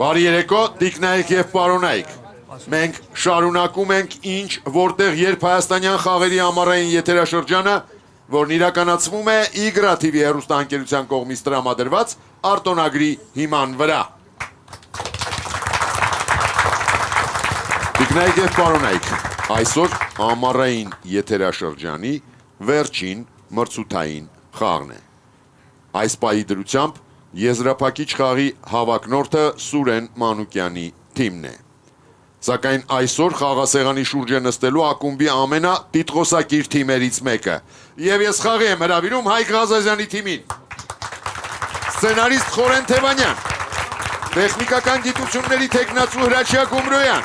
Բարի երեկո, տիկնայք եւ պարոնայք։ Մենք շարունակում ենք ինչ, որտեղ երբ հայաստանյան խաղերի ամառային եթերաշրջանը, որն իրականացվում է Իգրա TV հեռուստաընկերության կողմից տրամադրված արտոնագրի հիման վրա։ Տիկնայք եւ պարոնայք, այսօր ամառային եթերաշրջանի վերջին մրցութային խաղն է։ Այս պահի դրությամբ եզրափակիչ խաղի հավակնորդը Սուրեն Մանուկյանի թիմն է։ Սակայն այսօր խաղասեղանի շուրջ է նստելու ակումբի ամենատիտղոսակիր թիմերից մեկը։ Եվ ես խաղի եմ հրավիրում Հայկ Ղազազյանի թիմին։ Սցենարիստ Խորեն Թևանյան, տեխնիկական գիտությունների թեկնածու Հրաչյա Գումրոյան,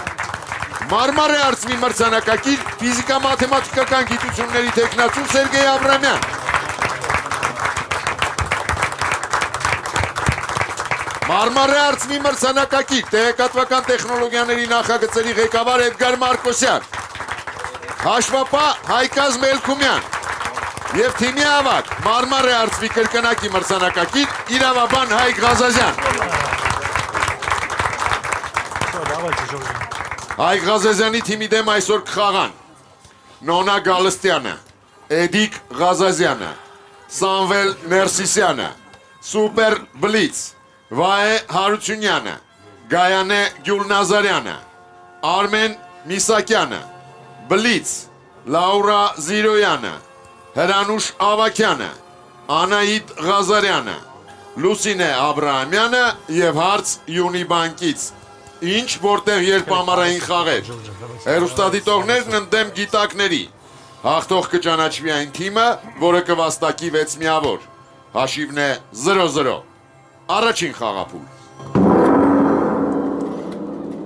Մարմարե արծվի մրցանակակիր ֆիզիկա-մաթեմատիկական գիտությունների թեկնածու Սերգեյ Աբրամյան, Մարմարե արծվի մրցանակակիր տեղեկատվական տեխնոլոգիաների նախագծերի ղեկավար Էդգար Մարկոսյան, հաշվապահ Հայկազմ Էլքումյան եւ թիմի ավագ Մարմարե արծվի կրկնակի մրցանակակիր իրավաբան Հայկ Ղազազյան։ Հայկ Ղազազյանի թիմի դեմ այսօր կխաղան Նոնա Գալստյանը, Էդիկ Ղազազյանը, Սամվել Ներսիսյանը, Սուպեր Բլից, Վայե Հարությունյանը, Գայանե Գյուլնազարյանը, Արմեն Միսակյանը, Բլից, Լաուրա Զիրոյանը, Հրանուշ Ավակյանը, Անահիտ Ղազարյանը, Լուսինե Աբրահամյանը և հարց Յունիբանկից։ Ինչ որտեղ երբ ամառային խաղեր։ Հեռուստադիտողներն ընդդեմ գիտակների։ Հաղթող կճանաչվի այն թիմը, որը կվաստակի 6 միավոր։ Հաշիվն է 0-0։ Առաջին խաղափուլ։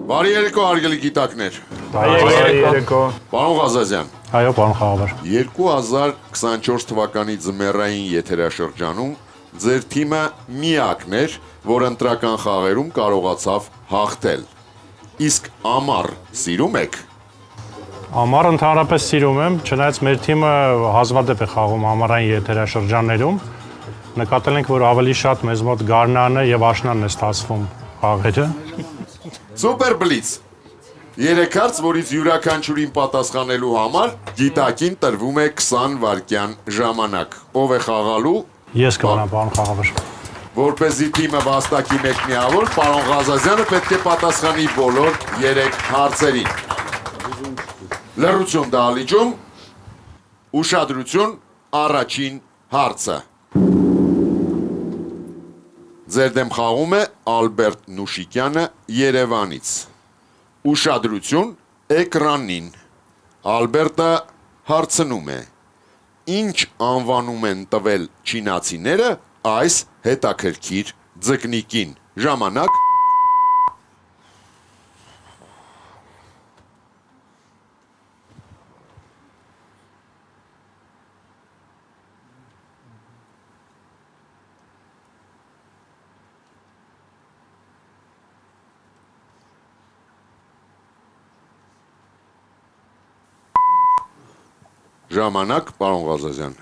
Բարի երեկո հարգելի գիտակներ։ Բարի երեկո։ Պարոն Ղազազյան։ Այո, պարոն խաղաբար։ 2024 թվականի ձմեռային եթերաշրջանում ձեր թիմը միակն էր, որ ընտրական խաղերում կարողացավ հաղթել։ Իսկ ամառ սիրում եք։ Ամառ ընդհանրապես սիրում եմ, չնայած մեր թիմը հազվադեպ է խաղում ամառային եթերաշրջաններում։ Նկատել ենք, որ ավելի շատ մեզ մոտ գարնանը եւ աշնանն է ստացվում խաղերը։ Սուպեր Բլից։ 3 հարց, որից յուրաքանչյուրին պատասխանելու համար գիտակին տրվում է 20 վայրկյան ժամանակ։ Ով է խաղալու։ Ես կմնամ, պարոն խաղաբար։ Որպեսզի թիմը վաստակի 1 միավոր, պարոն Ղազազյանը պետք է պատասխանի բոլոր 3 հարցերին։ Լռություն դահլիճում, ուշադրություն, առաջին հարցը։ Ձեր դեմ խաղում է Ալբերտ Նուշիկյանը Երևանից։ Ուշադրություն էկրանին։ Ալբերտը հարցնում է. Ինչ անվանում են տվել չինացիները այս հետաքրքիր ձկնիկին։ Ժամանակ։ Ժամանակ, պարոն Ղազազյան։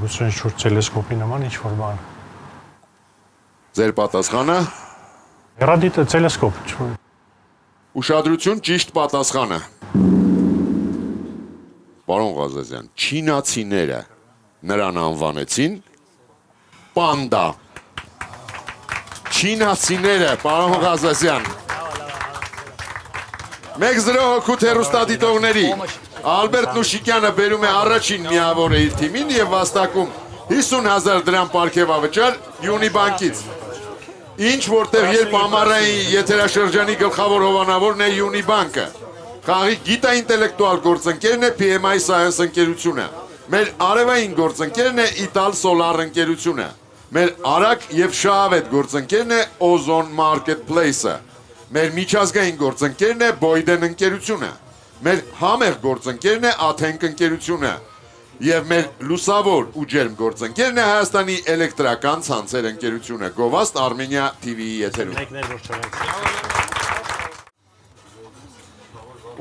Գուցե ինչ-որ տելեսկոպի նման ինչ-որ բան։ Ձեր պատասխանը։ Հեռադիտը տելեսկոպ, ինչ-որ։ Ուշադրություն, ճիշտ պատասխանը։ Պարոն Ղազազյան, չինացիները նրան անվանեցին պանդա։ Չինացիները, պարոն Ղազազյան։ 1-0 հոգուտ հեռուստադիտողների։ Ալբերտ Նուշիկյանը բերում է առաջին միավորը իր թիմին և վաստակում 50,000 դրամ պարգևավճար Յունիբանկից։ Ինչ որտեղ երբ ամառային եթերաշրջանի գլխավոր հովանավորն է Յունիբանկը։ Խաղի գիտաինտելեկտուալ գործընկերն է PMI Science ընկերությունը։ Մեր արևային գործընկերն է Ital Solar ընկերությունը։ Մեր արագ և շահավետ գործընկերն է Ozone Marketplace-ը։ Մեր միջազգային գործընկերն է Boyden ընկերությունը, մեր համեղ գործընկերն է Աթենք ընկերությունը և մեր լուսավոր ու ջերմ գործընկերն է Հայաստանի էլեկտրական ցանցեր ընկերությունը, Գովաստ Armenia TV-ի եթերում։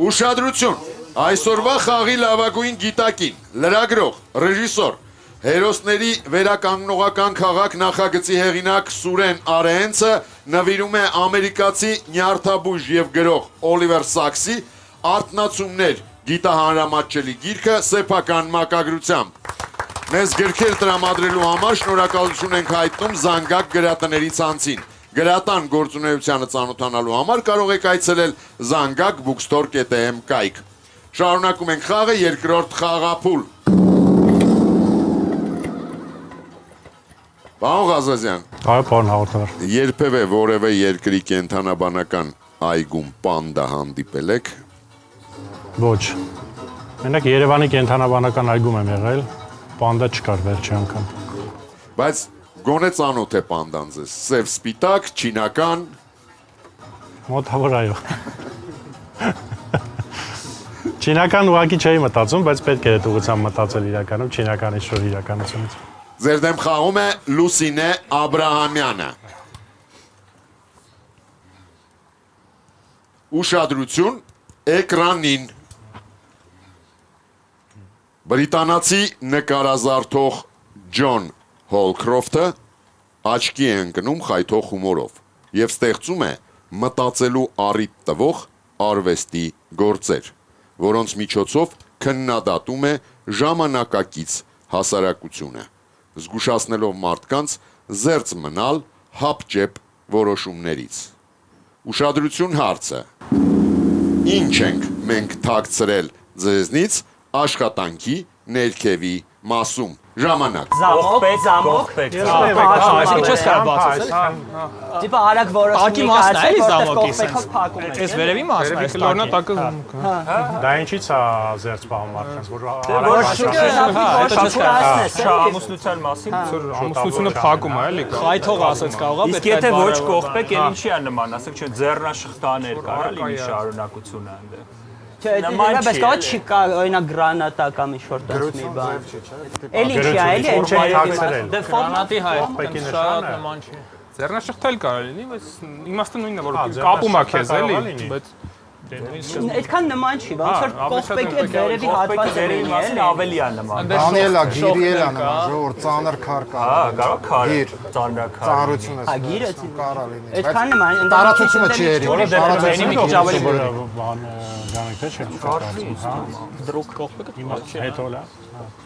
Ուշադրություն, այսօրվա խաղի լավագույն գիտակին, լրագրող, ռեժիսոր, Հերոսների վերականգնողական քաղաք նախագծի հեղինակ Սուրեն Արեհենցը նվիրում է ամերիկացի նյարդաբույժ եւ գրող Օլիվեր Սաքսի «Արթնացումներ» գիտահանրամատչելի գիրքը սեփական մակագրությամբ։ Մեզ գրքեր տրամադրելու համար շնորհակալություն ենք հայտնում Զանգակ գրատների ցանցին։ Գրատան գործունեությանը ծանոթանալու համար կարող եք այցելել zangakbookstore.am կայք։ Շարունակում ենք խաղը, երկրորդ խաղափուլ։ Պարոն Ղազազյան, Այո, պարոն հաղորդավար։ երբևէ որևէ երկրի կենդանաբանական այգում պանդա հանդիպել եք։ Ոչ։ Մենակ Երևանի կենթանաբանական այգում եմ եղել, պանդա չկար վերջի անգամ։ Բայց գոնե ծանոթ է պանդան ձեզ։ Սև սպիտակ, չինական։ Մոտավոր այո։ Չինական ուղղակի չէի մտածում, բայց պետք է այդ ուղղությամբ մտածել իրականում չինական ինչ-որ իրականությունից։ Ձեր դեմ խաղում է Լուսինե Աբրահամյանը։ Ուշադրություն, էկրանին։ Բրիտանացի նկարազարդող Ջոն Հոլքրոֆթը աչքի է ընկնում խայթող հումորով եւ ստեղծում է մտածելու առիթ տվող արվեստի գործեր, որոնց միջոցով քննադատում է ժամանակակից հասարակությունը, զգուշացնելով մարդկանց զերծ մնալ հապճեպ որոշումներից։ Ուշադրություն հարցը. Ինչ ենք մենք թաքցրել ձեզնից աշխատանքի ներքևի մասում։ Ժամանակ։ Զամոք, Չես կարող բացել։ Տիպը արագ որոշում Այս վերևի մասն է, լորնատակը։ Դա ինչի՞ց է զերծ պահում մարդկանց, որ ամուսնության մասին։ Ամուսնությունը փակում է, էլի։ Խայթող ասած կարող է, Իսկ եթե ոչ կողպեք, էլ ինչի է նման, ասենք չէ, ձեռնաշխտաներ կար, էլի մի շարունակություն է այնտեղ։ Բայց կարող չի կա օրինակ գրանատա կամ ինչ-որ տես մի բան։ Էլի ինչի է, էլի ինչ է թաքցրել։ Գրանատի հայ Կողպեքի շատ նշանը։ նման չի։ Ձեռնաշխտել կարող լինի, բայց իմաստը նույնն է, որ կապում է քեզ, էլի, բայց այդքան նման չի, ոնց որ կողպեկի այդ վերևի հատվածը Վերևի լինի, մասին էլի։ ավելի է նման։ Դանիելա, գիրիելա նման, ժողովուրդ ծանր քար կա։ Կարող քար, Գիր, ծանրաքար։ ծանրությունը։ Հա, գիրը կարա լինի։ այդքան նման, Տարածությունը չի երի, Որը տարածությունը դեպի մի քիչ ավելի բան գանեք թե չէ։ դրուկ կողպեկը Հիմա հետո լա։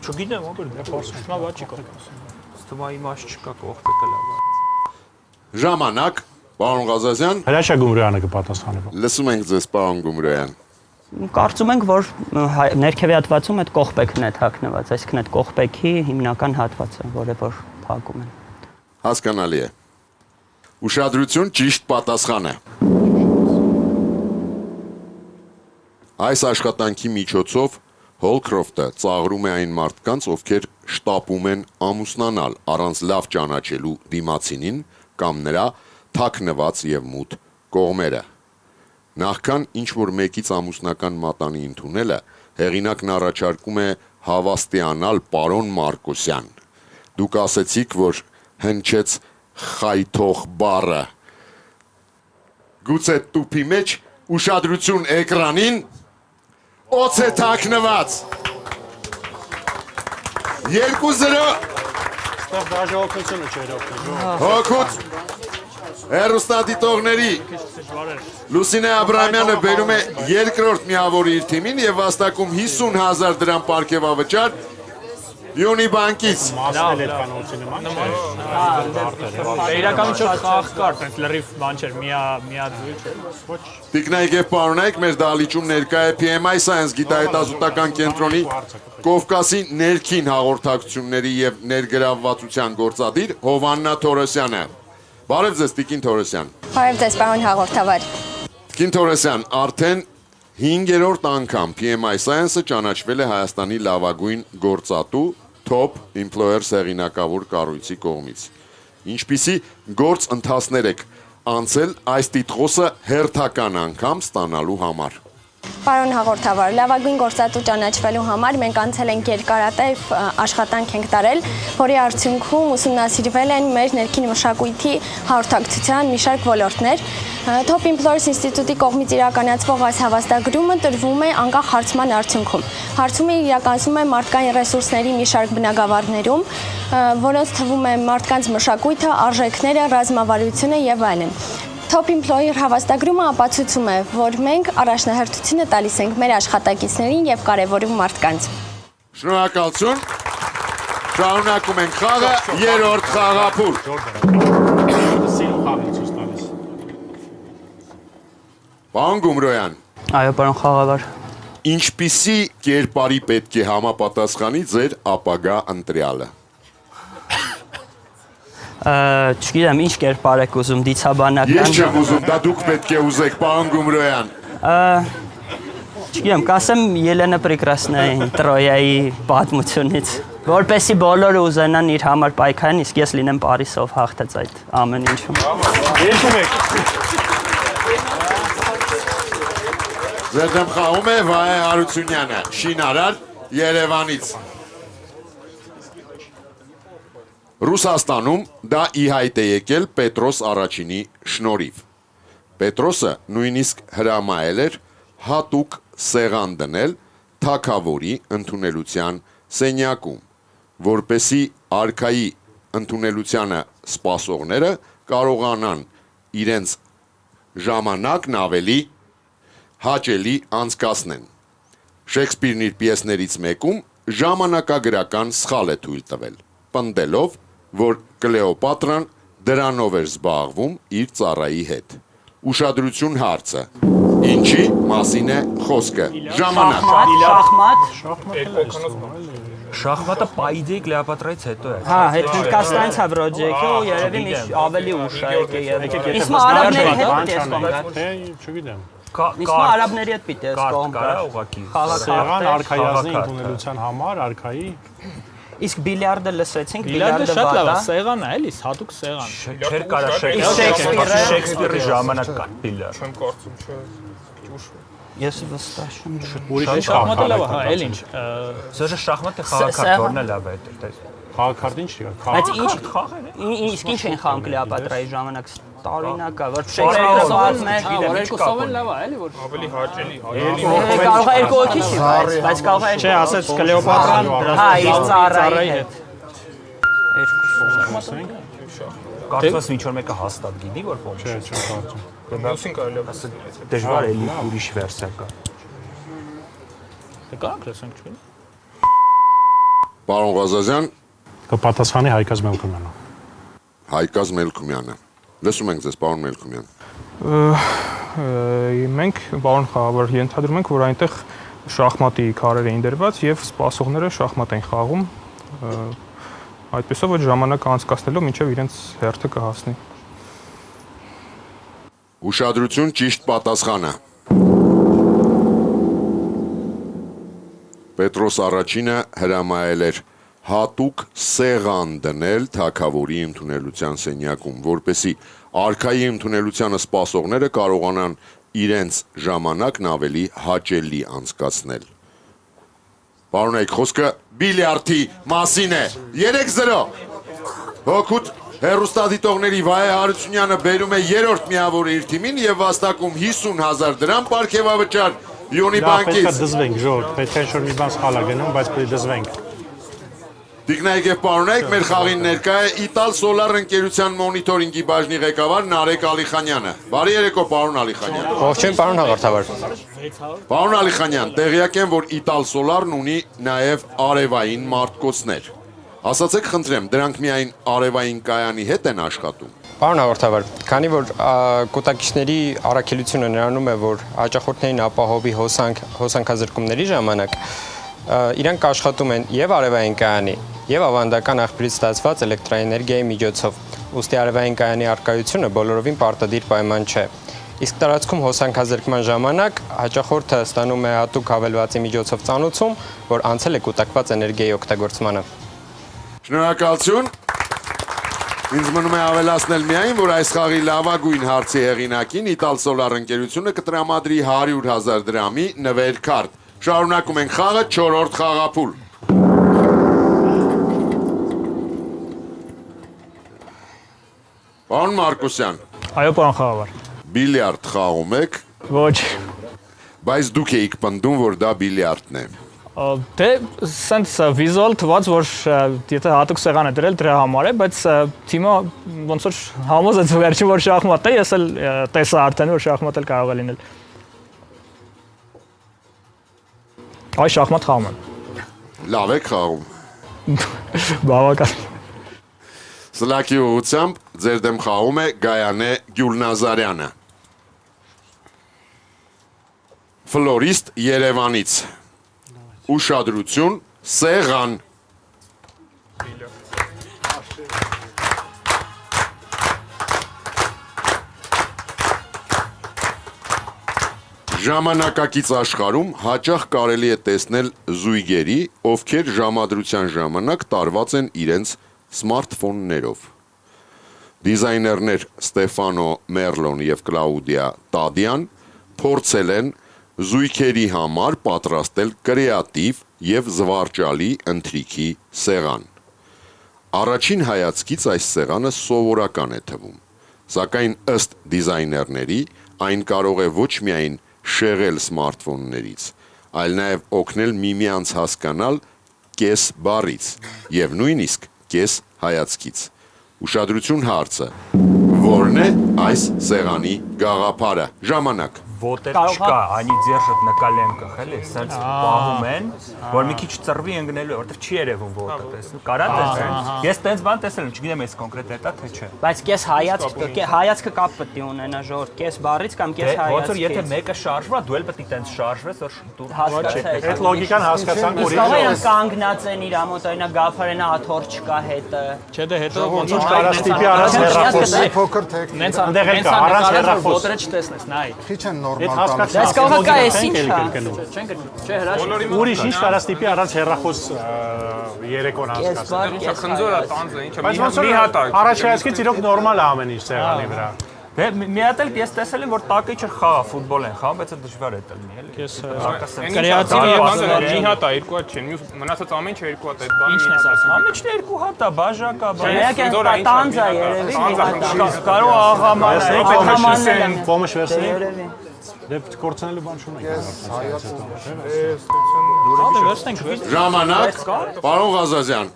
չգիտեմ, ո՞ր փորձում բա չի կողպեկը։ Ստվա իմաստ չկա կողպեկը լավ։ Ժամանակ, պարոն Ղազազյան, Հրաշա Գումրյանը կպատասխանի։ լսում ենք ձեզ, պարոն Գումրյան։ Կարծում ենք, որ ներքևի հատվածում այդ կողպեքն է թաքնված, այսինքն այդ կողպեքի հիմնական հատվածը, որը որ փակում են։ Հասկանալի է։ Ուշադրություն, ճիշտ պատասխան է։ Այս աշխատանքի միջոցով Հոլքրոֆթը ծաղրում է այն մարդկանց, ովքեր շտապում են ամուսնանալ առանց լավ ճանաչելու դիմացինին կամ նրա թաքնված եւ մութ կողմերը։ Նախքան ինչ-որ մեկից ամուսնական մատանի ընդունելը, հեղինակն առաջարկում է հավաստիանալ պարոն Մարկոսյան։ Դուք ասեցիք, որ հնչեց խայթող բառը։ Գուցե տուփի մեջ ուշադրություն էկրանին, օց է թաքնված։ 2-0 Ստեղ դաժե օգնությունը չէր օգնում։ հոգուց հեռուստադիտողների Լուսինե Աբրահամյանը բերում է երկրորդ միավորը իր թիմին եւ վաստակում 50,000 դրամ պարգևավճար Յունիբանկից։ Մասնել այդ կանոնի նման չէ։ Իրականություն խաղ կար, այնպես լրիվ բան չէր, միաձույլ չէր։ Ոչ։ Տիկնայք եւ պարոնայք, մեր դահլիճում ներկա է PMI Science գիտահետազոտական կենտրոնի Կովկասի ներքին հաղորդակցությունների եւ ներգրավվածության գործադիր Հովաննա Թորոսյանը։ Բարև ձեզ, Տիկին Թորոսյան։ Բարև ձեզ, պարոն հաղորդավար։ Տիկին Թորոսյան, արդեն 5-րդ անգամ PMI Science-ը ճանաչվել է Հայաստանի լավագույն գործատու Top Employers հեղինակավոր կառույցի կողմից։ Ինչպիսի գործ ընթացներ եք անցել այս տիտղոսը հերթական անգամ ստանալու համար։ Պարոն հաղորդավար, լավագույն գործատու ճանաչվելու համար մենք անցել ենք երկարատև աշխատանք ենք տարել, որի արդյունքում ուսումնասիրվել են մեր ներքին մշակույթի հաղորդակցության մի շարք ոլորտներ։ Top Employers ինստիտուտի կողմից իրականացվող այս հավաստագրումը տրվում է անկախ հարցման արդյունքում։ Հարցումը իրականացվում է մարդկային ռեսուրսների մի շարք բնագավառներում, որոնց թվում է մարդկանց մշակույթը, արժեքները, ռազմավարությունը եւ այլն։ Top Employer հավաստագրումը ապացուցում է, որ մենք առաջնահերթությունը տալիս ենք մեր աշխատակիցներին եւ կարեւորում մարդկանց։ Շնորհակալություն։ Շարունակում ենք խաղը, երրորդ խաղափուլ։ Սիրուն խաղի ցույց տալիս։ Պարոն Գումրոյան, Այո, պարոն խաղավար։ ինչպիսի կերպարի պետք է համապատասխանի ձեր ապագա ընտրյալը։ Չգիտեմ, ինչ կերպար եք ուզում, դիցաբանական։ Ես չեմ ուզում, դա դուք պետք է ուզեք, պարոն Գումրոյան։ Չգիտեմ, կասեմ Ելենա Պրեկրասնային Տրոյայի պատմությունից, որպեսի բոլորը ուզենան իր համար պայքարեն, իսկ ես լինեմ Պարիսով հաղթած այդ ամեն ինչում։ Երկում եք։ Ձեր դեմ խաղում է Վահե Հարությունյանը, շինարար Երևանից։ Ռուսաստանում դա ի հայտ է եկել Պետրոս առաջինի շնորհիվ։ Պետրոսը նույնիսկ հրամայել էր հատուկ սեղան դնել թագավորի ընդունելության սենյակում, որպեսի արքայի ընդունելությանը սպասողները կարողանան իրենց ժամանակն ավելի հաճելի անցկացնեն։ Շեքսպիրն իր պիեսներից մեկում ժամանակագրական սխալ է թույլ տվել, պնդելով, որ Կլեոպատրան դրանով էր զբաղվում իր ծառայի հետ։ Ուշադրություն հարցը։ Ինչի մասին է խոսքը։ Ժամանակ։ Շախմատը պայդի Կլեոպատրայից հետո է։ Հա, հետ Հնդկաստանից է վրոջեկը ու երևի մի ավելի ուշ է եկել։ Իսկ արաբների հետ դες կողմ։ Թե չգիտեմ։ Իսկ արաբների հետ պիտի դες կողմ։ Կարա ուղակի։ Սեղան արքայազնի ընդունելության համար արքայի Իսկ բիլիարդը լսեցինք, Բիլիարդը բիլիարդը շատ լավ է, վատա։ սեղան է, էլի, հատուկ սեղան։ Չէր կարա Շեքսպիրի ժամանակ կա բիլիարդ։ Չեմ կարծում, չէ։ Ես վստահ չեմ։ ուրիշ Շախմատը լավ է, հա, էլ ինչ։ Սա շախմատը խաղակարգորն է լավ է։ խաղակարդ ինչ չկա։ Բայց իսկ ինչ են խաղում Կլեոպատրայի ժամանակ տարօրինակ է, որ Շեքսպիրը վարում է, Որ երկուսով են լավ է, էլի որ։ Ավելի հաճելի, կարող է երկու հոգի չի, բայց կարող է Չէ, ասեց Կլեոպատրան հա, իր ծառայի հետ։ Կարծում ես ինչ որ մեկը հաստատ գիտի որ ո՞նց։ Չէ, չեմ կարծում։ մյուսին կարելի է։ Դժվար է էլի ուրիշ վերսիա կա։ Դե կարանք լսենք, չգիտեմ։ Պարոն Ղազազյան, Կպատասխանի Հայկազ Մելքումյանը։ Հայկազ Մելքումյանը։ Լսում ենք ձեզ, պարոն Մելքումյան։ Մենք, պարոն խաղավար, ենթադրում ենք, որ այնտեղ շախմատի քարեր էին դրված եւ սպասողները շախմատ են խաղում, այդպեսով որ ժամանակը անցկացնելով մինչեւ իրենց հերթը կհասնի։ Ուշադրություն, ճիշտ պատասխանը։ Պետրոս առաջինը հրամայել էր հատուկ սեղան դնել թագավորի ընդունելության սենյակում, որպեսի արքայի ընդունելությանը սպասողները կարողանան իրենց ժամանակն ավելի հաճելի անցկացնել։ Պարոնայք, խոսքը բիլիարդի մասին է։ 3-0։ Հոգուտ հեռուստադիտողների Վահե Հարությունյանը բերում է երրորդ միավորը իր թիմին եւ վաստակում 50,000 դրամ պարգևավճար Յունի Պետք է բանկից։ դզվենք, ժողովուրդ, պետք է ինչ-որ մի բան սխալ է գնում, բայց պետք է դզվենք։ Տիկնայք եւ պարոնայք, մեր խաղին ներկա է Իտալ Սոլար ընկերության մոնիտորինգի բաժնի ղեկավար Նարեկ Ալիխանյանը։ Բարի երեկո, պարոն Ալիխանյան։ Ողջույն, պարոն հաղորդավար։ Պարոն Ալիխանյան, տեղյակ եմ, որ Իտալ Սոլարն ունի նաեւ արևային մարտկոցներ։ Ասացեք, խնդրեմ, դրանք միայն արևային կայանի հետ են աշխատում։ Պարոն հաղորդավար, քանի որ կուտակիչների առաքելությունը նրանում է, որ հաճախորդներին ապահովի հոսանքազրկումների ժամանակ, իրանք աշխատում են եւ արևային կայանի, եւ ավանդական աղբյուրից ստացված էլեկտրաէներգիայի միջոցով։ Ուստի արևային կայանի առկայությունը բոլորովին պարտադիր պայման չէ։ Իսկ տարածքում հոսանքազրկման ժամանակ հաճախորդը ստանում է հատուկ հավելվածի միջոցով ծանուցում, որ անցել է կուտակված էներգիայի օգտագործմանը։ Շնորհակալություն։ Ինձ մնում է ավելացնել միայն, որ այս խաղի լավագույն հարցի հեղինակին Ital Solar ընկերությունը կտրամադրի 100,000 դրամի նվեր քարտ։ Շարունակում ենք խաղը 4-րդ խաղափուլ։ Պարոն Մարկոսյան, Այո, պարոն խաղավար։ բիլիարդ խաղում եք, Ոչ։ բայց դուք էիք պնդում, որ դա բիլիարդն է։ Դե սենց վիզուալ թված, որ եթե հատուկ սեղան է դրել դրա համար է, բայց թիմը ոնց որ համոզեց վերջին որ շախմատ է, ես էլ տեսա արդեն որ շախմատ էլ կարող է լինել։ Այ շախմատ խաղում եմ։ Լավ եք խաղում։ Բավական։ Սլաքի ուղղությամբ ձեր դեմ խաղում է Գայանե Գյուլնազարյանը։ Ֆլորիստ Երևանից։ Ուշադրություն, սեղան։ Ժամանակակից աշխարհում հաճախ կարելի է տեսնել զույգերի, ովքեր ժամադրության ժամանակ տարված են իրենց սմարթֆոններով։ Դիզայներներ Ստեֆանո Մերլոն եւ Կլաուդիա Տադյան փորձել են զույգերի համար պատրաստել կրեատիվ եւ զվարճալի ընթրիքի սեղան։ Առաջին հայացքից այս սեղանը սովորական է թվում, սակայն ըստ դիզայներների այն կարող է ոչ միայն շեղել սմարթֆոններից, այլ նաեւ օգնել միմյանց հասկանալ կես բառից եւ նույնիսկ կես հայացքից։ Ուշադրություն հարցը. որն է այս սեղանի գաղափարը։ Ժամանակ։ Ոտեր չկա, անի ձերժդ նկալենք էլի, սենց պահում են, որ մի քիչ ծրվի ընկնելու, որտեղ չի երևում ոտը, տեսնում, կարա տեսնեմ։ Ես տենց բան տեսել եմ, չգիտեմ այս կոնկրետ է դա թե չէ։ Բայց կես հայացքը կապ պետք է ունենա ժողովուրդ, կես բառից կամ կես հայացքից։ Ոնց որ եթե մեկը շարժվա, դու էլ պետք է տենց շարժվես, որ դու հասկացեք։ Այդ լոգիկան հասկացանք, որ Իսկ կանգնած են իր ամոթ այնա գափարենա աթոռ չկա հետը։ Չէ դե հետո ոնց որ կարաստիպի առանց հեռախոսի Փոքր թեք։ նենց Այնտեղ էլ կա, առանց հեռախոս։ ոտերը չտեսնես, նայ։ Քիչ են Այդ նորմալ հասկացա։ Դες կարող է էս ինչա։ Չեն գնում։ Չէ, հրաշք։ Ուրիշ ինչ կարաստիպի առանց հեռախոս երեկոն հասկացա։ Խնձորը տանձը ինչա Բայց ոնց որ առաջ հայացքից իրոք նորմալ է ամեն ինչ սեղանի վրա։ Դե մի հատ էլ ես տեսել եմ, որ տակը չէ խաղա, ֆուտբոլ են խաղում, բայց դժվար է տալնի, էլի։ Ես Կրեատիվ եւ մի հատ է, երկու հատ չեն։ Մյուս մնացած ամեն ինչը երկու հատ է, այդ բանը։ Ինչն ես ասում։ Ամենը երկու հատ է, բաժակա, Մեկը տանձա երևի։ կարող աղաման է, Աղամանն է։ Կոմը շվերսնի։ Երևի։ Դե կորցնելու բան չունենք։ Ժամանակ, պարոն Ղազազյան։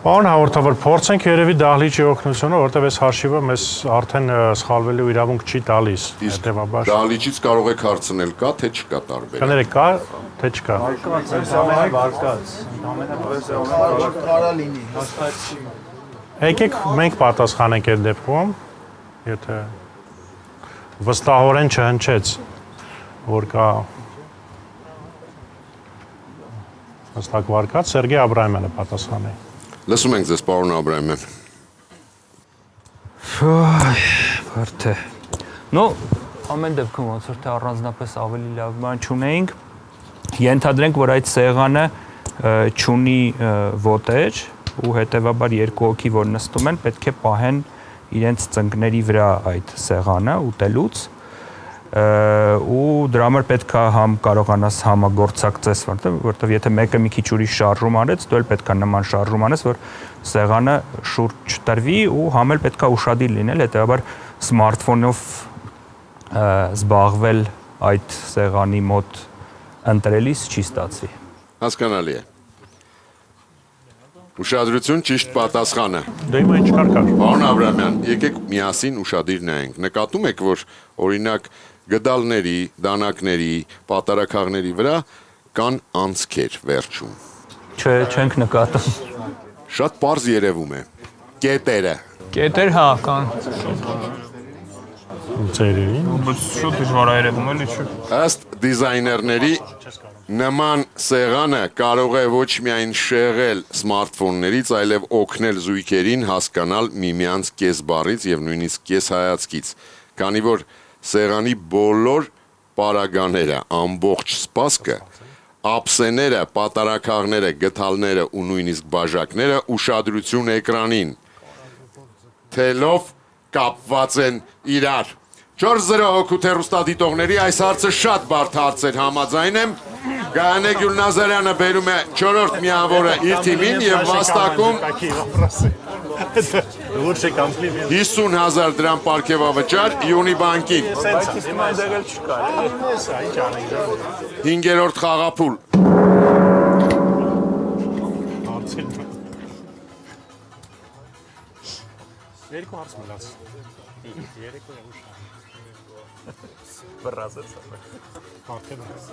Պարոն հաղորդավոր, փորձենք երևի դահլիճի օգնությունը, որտեղ այս հաշիվը մեզ արդեն սխալվելու իրավունք չի տալիս։ Հետևաբար Դահլիճից կարող եք հարցնել կա, թե չկա տարբեր։ կներեք կա, թե չկա։ Եկեք մենք պատասխանենք այդ դեպքում, եթե վստահորեն չհնչեց, որ կա հստակ վարկած, Սերգեյ Աբրահամյանը պատասխանի։ Լսում ենք ձեզ, պարոն Աբրահամյան։ Բարթե։ Ну, ամեն դեպքում ոնց որ թե առանձնապես ավելի լավ բան չունեինք, ենթադրենք, որ այդ սեղանը չունի ոտեր ու հետեւաբար երկու հոգի որ նստում են, պետք է պահեն իրենց ծնկների վրա այդ սեղանը ուտելուց ու դրա համար պետք է համ կարողանաս համագործակցես, որտեղ եթե մեկը մի քիչ ուրիշ շարժում արեց, դու էլ պետք է նման շարժում անես, որ սեղանը շուրջ չտրվի ու համ էլ պետք է ուշադիր լինել, հետեւաբար սմարթֆոնով զբաղվել այդ սեղանի մոտ ընտրելիս չի ստացվի։ Հասկանալի է։ Ուշադրություն, ճիշտ պատասխանը։ Դե հիմա ինչ կար։ Պարոն Աբրահամյան, եկեք միասին ուշադիր նայենք։ Նկատում եք, որ օրինակ գդալների, դանակների, պատարակաղների վրա կան անցքեր վերջում։ Չէ, չենք նկատում։ Շատ պարզ երևում է։ Կետերը։ Կետեր հա կան։ Ծերին։ Բայց շուտ դժվար է երևում էլի չէ։ Ըստ դիզայներների նման սեղանը կարող է ոչ միայն շեղել սմարթֆոններից, այլև օգնել զույգերին հասկանալ միմյանց կեսբառից եւ նույնիսկ կեսհայացքից, քանի որ սեղանի բոլոր պարագաները, ամբողջ սպասքը, ափսեները, պատարակաղները, գդալները ու նույնիսկ բաժակները ուշադրություն էկրանին։ թելով կապված են իրար։ 4-0 հոգուտ հեռուստադիտողների այս հարցը շատ բարդ հարց էր, համաձայն եմ։ Գայանե Գյուլնազարյանը բերում է 4-րդ միավորը իր թիմին եւ վաստակում 50,000 դրամ պարգևավճար Յունիբանկին։ 5-րդ խաղափուլ։ Երկու հարց մնաց։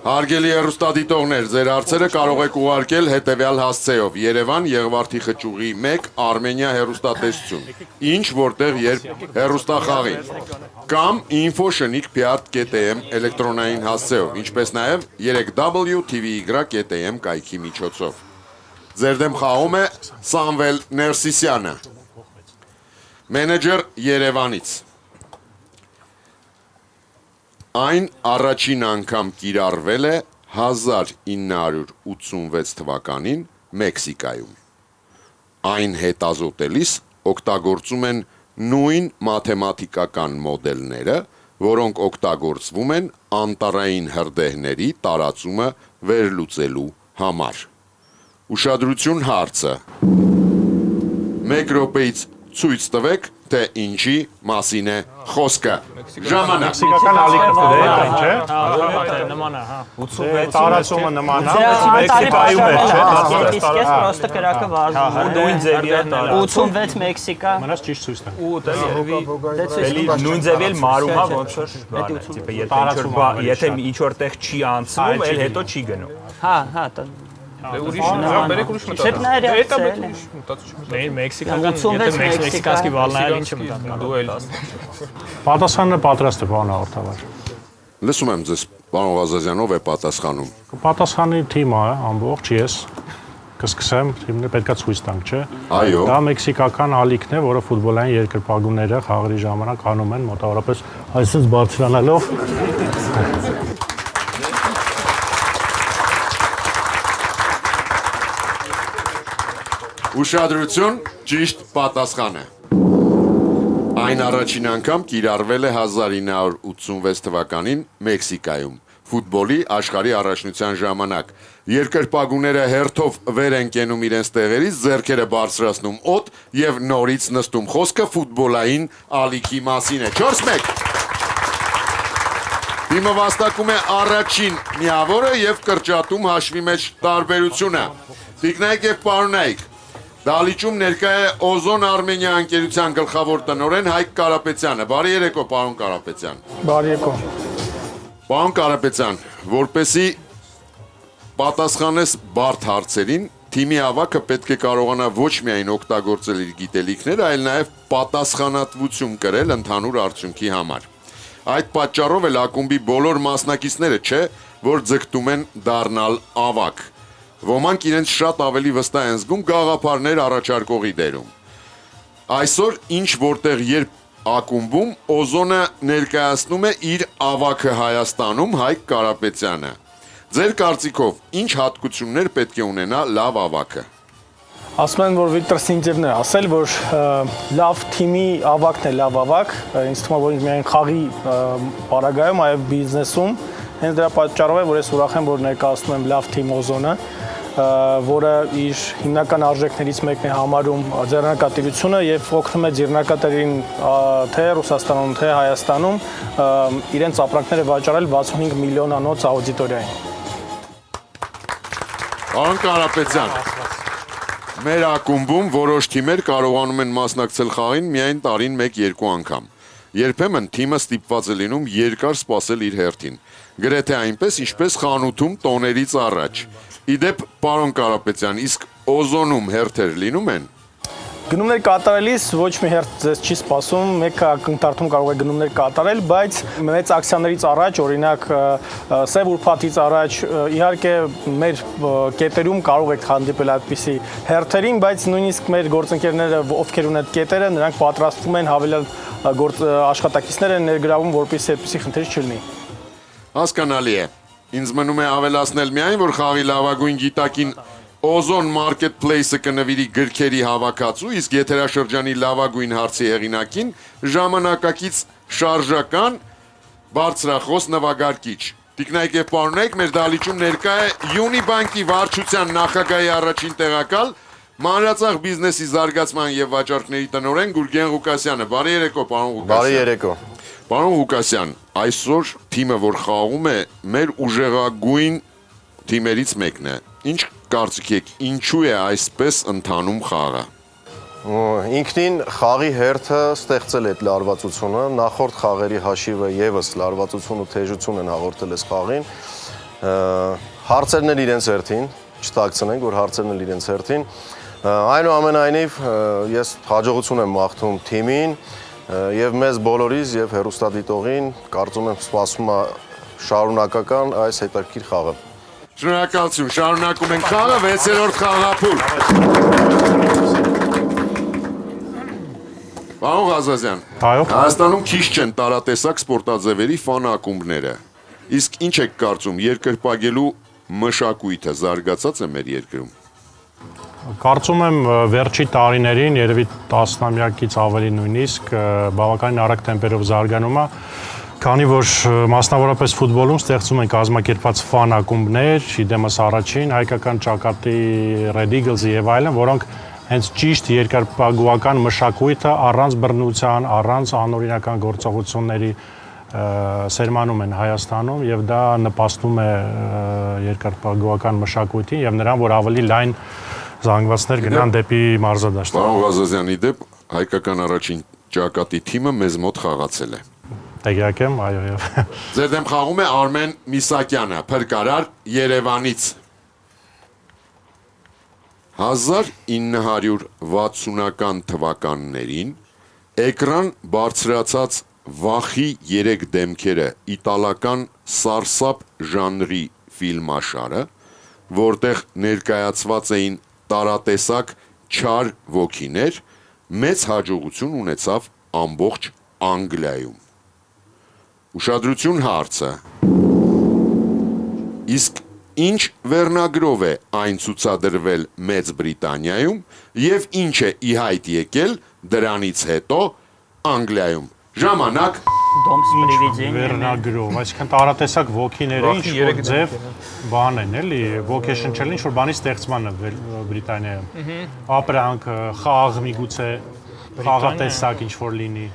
Հարգելի հեռուստադիտողներ, ձեր հարցերը կարող եք ուղարկել հետևյալ հասցեով. Երևան Եղվարդի խճուղի 1 Արմենիա հեռուստատեսություն։ Ինչ որտեղ երբ հեռուստախաղին կամ info@prt.am էլեկտրոնային հասցեով, ինչպես նաև 3w.tv.am կայքի միջոցով։ Ձեր դեմ խաղում է Սամվել Ներսիսյանը, մենեջեր Երևանից։ Այն առաջին անգամ կիրառվել է 1986 թվականին Մեքսիկայում։ Այն հետազոտելիս օգտագործում են նույն մաթեմատիկական մոդելները, որոնք օգտագործվում են անտառային հրդեհների տարածումը վերլուծելու համար։ Ուշադրություն հարցը։ 1 րոպեից ցույց տվեք, թե ինչի մասին է խոսքը։ Ժամանակ։ Մեքսիկական ալիքը այն չէ։ Նման է, հա։ 86 Տարածումը նման է։ Մեքսիկայում է, չէ՞։ Իսկ ես պրոստը կրակը վազում։ նույն ձևի է տարածում։ 86 Մեքսիկա։ Մնաց ճիշտ ցույց տա։ Ու դա երևի նույն ձևի էլ մարում է ոնց որ բանը, տիպը եթե ինչ որտեղ չի անցնում, էլ հետո չի գնում։ Հա, Բերեք ուրիշ մտածում։ Մեքսիկական, եթե մեքսիկանский վալնայել ինչը մտածում։ Դու էլ Պատասխանը պատրաստ է, պարոն հաղորդավար։ Լսում եմ ձեզ, պարոն Ղազազյան, ով է պատասխանում։ Պատասխանի թիմը ամբողջ ես կսկսեմ, թիմները պետքա ցույց տանք, չէ՞։ Այո։ Դա մեքսիկական ալիքն է, որը ֆուտբոլային երկրպագուները խաղերի ժամանակ անում են մոտավորապես այսպես բարձրանալով։ Ուշադրություն, ճիշտ պատասխան է։ Այն առաջին անգամ կիրառվել է 1986 թվականին Մեքսիկայում ֆուտբոլի աշխարհի առաջնության ժամանակ։ Երկրպագուները հերթով վեր են կենում իրենց տեղերից, ձեռքերը բարձրացնում օդ եւ նորից նստում։ Խոսքը ֆուտբոլային ալիքի մասին է։ 4-1։ Թիմը վաստակում է առաջին միավորը եւ կրճատում հաշվի մեջ տարբերությունը։ Տիկնայք եւ պարոնայք, դահլիճում ներկա է Օզոն Արմենիա ընկերության գլխավոր տնօրեն Հայկ Կարապետյանը։ Բարի երեկո, պարոն Կարապետյան։ Բարի երեկո։ Պարոն Կարապետյան, որպեսի պատասխանես բարդ հարցերին, թիմի ավակը պետք է կարողանա ոչ միայն օգտագործել իր գիտելիքները, այլ նաև պատասխանատվություն կրել ընդհանուր արդյունքի համար։ Այդ պատճառով էլ ակումբի բոլոր մասնակիցները չէ, որ ձգտում են դառնալ ավակ։ Ոմանք իրենց շատ ավելի վստահ են զգում գաղափարներ առաջարկողի դերում։ Այսօր ինչ որտեղ երբ ակումբում Օզոնը ներկայացնում է իր ավակը Հայաստանում Հայկ Կարապետյանը։ Ձեր կարծիքով ինչ հատկություններ պետք է ունենա լավ ավակը։ Ասում են, որ Վիկտոր Սինջերն է ասել, որ լավ թիմի ավակն է լավ ավակ, ինձ թվում է, որ միայն խաղի պարագայում, այև բիզնեսում, հենց դրա պատճառով է, որ ես ուրախ եմ, որ ներկայացնում եմ լավ թիմ Օզոնը, որը իր հիմնական արժեքներից մեկն է համարում ձեռնարկատիրությունը եւ օգնում է ձեռնարկատերին թե Ռուսաստանում, թե Հայաստանում իրենց ապրանքները վաճառել 65 միլիոնանոց աուդիտորիային։ Պարոն Կարապետյան, մեր ակումբում որոշ թիմեր կարողանում են մասնակցել խաղին միայն տարին 1-2 անգամ։ Երբեմն թիմը ստիպված է լինում երկար սպասել իր հերթին, գրեթե այնպես, ինչպես խանութում տոներից առաջ։ Իդեպ, պարոն Կարապետյան, իսկ Օզոնում հերթեր լինում են։ Գնումներ կատարելիս ոչ մի հերթ ձեզ չի սպասում, մեկը ակնթարթում կարող է գնումներ կատարել, բայց մեծ ակցիաներից առաջ, օրինակ Սև ուրբաթից առաջ, իհարկե մեր կետերում կարող եք հանդիպել այդպիսի հերթերին, բայց նույնիսկ մեր գործընկերները, ովքեր ունեն այդ կետերը, նրանք պատրաստվում են հավելյալ աշխատակիցներ են ներգրավում, որպեսզի այդպիսի խնդիր չլինի։ Հասկանալի է։ Ինձ մնում է ավելացնել միայն, որ խաղի լավագույն գիտակին Ozon Marketplace-ը կնվիրի գրքերի հավաքածու, իսկ եթերաշրջանի լավագույն հարցի հեղինակին ժամանակակից շարժական բարձրախոս նվագարկիչ։ Տիկնայք եւ պարոնայք, մեր դահլիճում ներկա է Յունիբանկի վարչության նախագահի առաջին տեղակալ, մանրածախ բիզնեսի զարգացման եւ վաճառքների տնօրեն Գուրգեն Ղուկասյանը։ Բարի երեկո, պարոն Ղուկասյան։ Բարի երեկո։ Պարոն Ղուկասյան, այսօր թիմը, որ խաղում է, մեր ուժեղագույն թիմերից մեկն է։ Ինչ կարծիք եք, ինչու է այսպես ընթանում խաղը։ Ինքնին խաղի հերթը ստեղծել է այդ լարվածությունը, նախորդ խաղերի հաշիվը եւս լարվածություն ու թեժություն են հաղորդել այս խաղին։ Հարցերն էլ իրենց հերթին, չտակցնենք, որ հարցերն էլ իրենց հերթին։ Այնուամենայնիվ ես հաջողություն եմ մաղթում թիմին եւ մեզ բոլորիս եւ հեռուստադիտողին, կարծում եմ սպասում է շարունակական այս հետաքրքիր խաղը։ Շնորհակալություն, շարունակում ենք խաղը, 6-րդ խաղափուլ։ Պարոն Ղազազյան, Հայաստանում քիչ չեն տարատեսակ սպորտաձևերի ֆան ակումբները։ Իսկ ինչ եք կարծում, երկրպագելու մշակույթը զարգացած է մեր երկրում։ Կարծում եմ վերջի տարիներին, երևի 10-ամյակից ավելի նույնիսկ, բավականին արագ տեմպերով զարգանում է, քանի որ մասնավորապես ֆուտբոլում ստեղծում են կազմակերպված ֆան ակումբներ, իդեմս առաջին հայկական ճակատի Red Eagles-ը եւ այլն, որոնք հենց ճիշտ երկրպագուական մշակույթը առանց բռնության, առանց անօրինական գործողությունների սերմանում են Հայաստանում եւ դա նպաստում է երկրպագուական մշակույթին եւ նրան, որ ավելի լայն զանգվածներ գնան դեպի մարզադաշտ։ Պարոն Ղազազյանի դեպ հայկական առաջին ճակատի թիմը մեզ մոտ խաղացել է։ Տեղյակ եմ, այո, եւ։ Ձեր դեմ խաղում է Արմեն Միսակյանը, փրկարար Երևանից։ 1960-ական թվականներին էկրան բարձրացած Վախի 3 դեմքերը իտալական սարսափ ժանրի ֆիլմաշարը, որտեղ ներկայացված էին տարատեսակ չար ոգիներ, մեծ հաջողություն ունեցավ ամբողջ Անգլիայում։ Ուշադրություն հարցը։ Իսկ ինչ վերնագրով է այն ցուցադրվել Մեծ Բրիտանիայում եւ ինչ է ի հայտ եկել դրանից հետո Անգլիայում։ Ժամանակ վերնագրով, այսինքն տարատեսակ ոգիները ինչ որ ձև բան են, էլի, ոգեշնչել ինչ որ բանի ստեղծմանը Բրիտանիայում։ Ապրանք, խաղ, միգուցե խաղատեսակ ինչ որ լինի։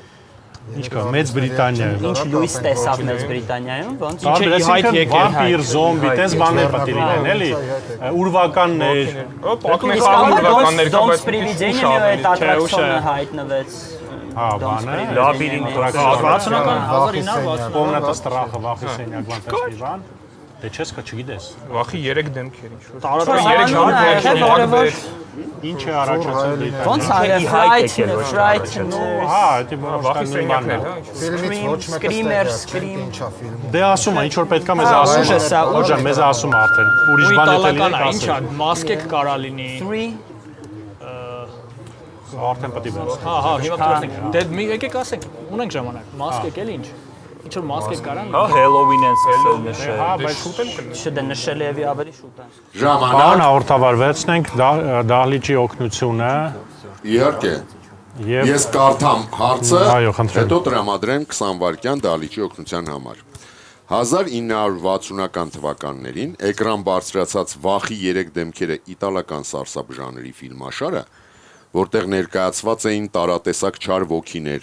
Ինչ կա Մեծ Բրիտանիայում։ Ինչ լույս տեսավ Մեծ Բրիտանիայում, ոնց ինչ է հայտ եկել, վամպիր, զոմբի, տես բաներ պետք է լինեն, էլի, ուրվականներ։ Պատմի ուրվականներ կա, բայց Պրիվիդենիա այդ ատրակցիոնը հայտնվեց։ Հա, բանը, լաբիրինթ, հազարացնական 1960 Կոմնատա ստրախը Վախի Սենյակվան ֆեստիվալ։ Դե չես կա, չգիտես։ Վախի 3 դեմքեր ինչ որ։ Տարածական Ինչ է առաջացել դիտել։ ոնց արել Frightened, Հա, դա Վախի Սենյակն է։ Ֆիլմից ոչ մեկը Scream։ ինչա ֆիլմ։ Դե ասում է, ինչ որ պետքա մեզ ասում։ Օջան, մեզ ասում է արդեն։ Ուրիշ բան էլ իտալական է, ինչա, մասկեք կարա լինի։ 3 Արդեն պետք է բերես։ Հա, հիմա դրեցինք։ Դե մի եկեք ասենք, ունենք ժամանակ։ Մասկեք էլ ինչ։ Ինչ որ մասկեք կարան։ Հա, Halloween են սկսել նշել։ Հա, բայց շուտ էլ կլինի։ Չէ, նշել է եւ ավելի շուտ է։ ժամանակ Բան հաղորդավարվեցնենք դահլիճի օգնությունը իհարկե։ եւ Ես կարդամ հարցը, Այո, խնդրեմ։ հետո տրամադրեմ 20 վայրկյան դահլիճի օգնության համար։ 1960-ական թվականներին էկրան բարձրացած Վախի 3 դեմքերը իտալական սարսափ ժանրի ֆիլմաշարը, որտեղ ներկայացված էին տարատեսակ չար ոգիներ,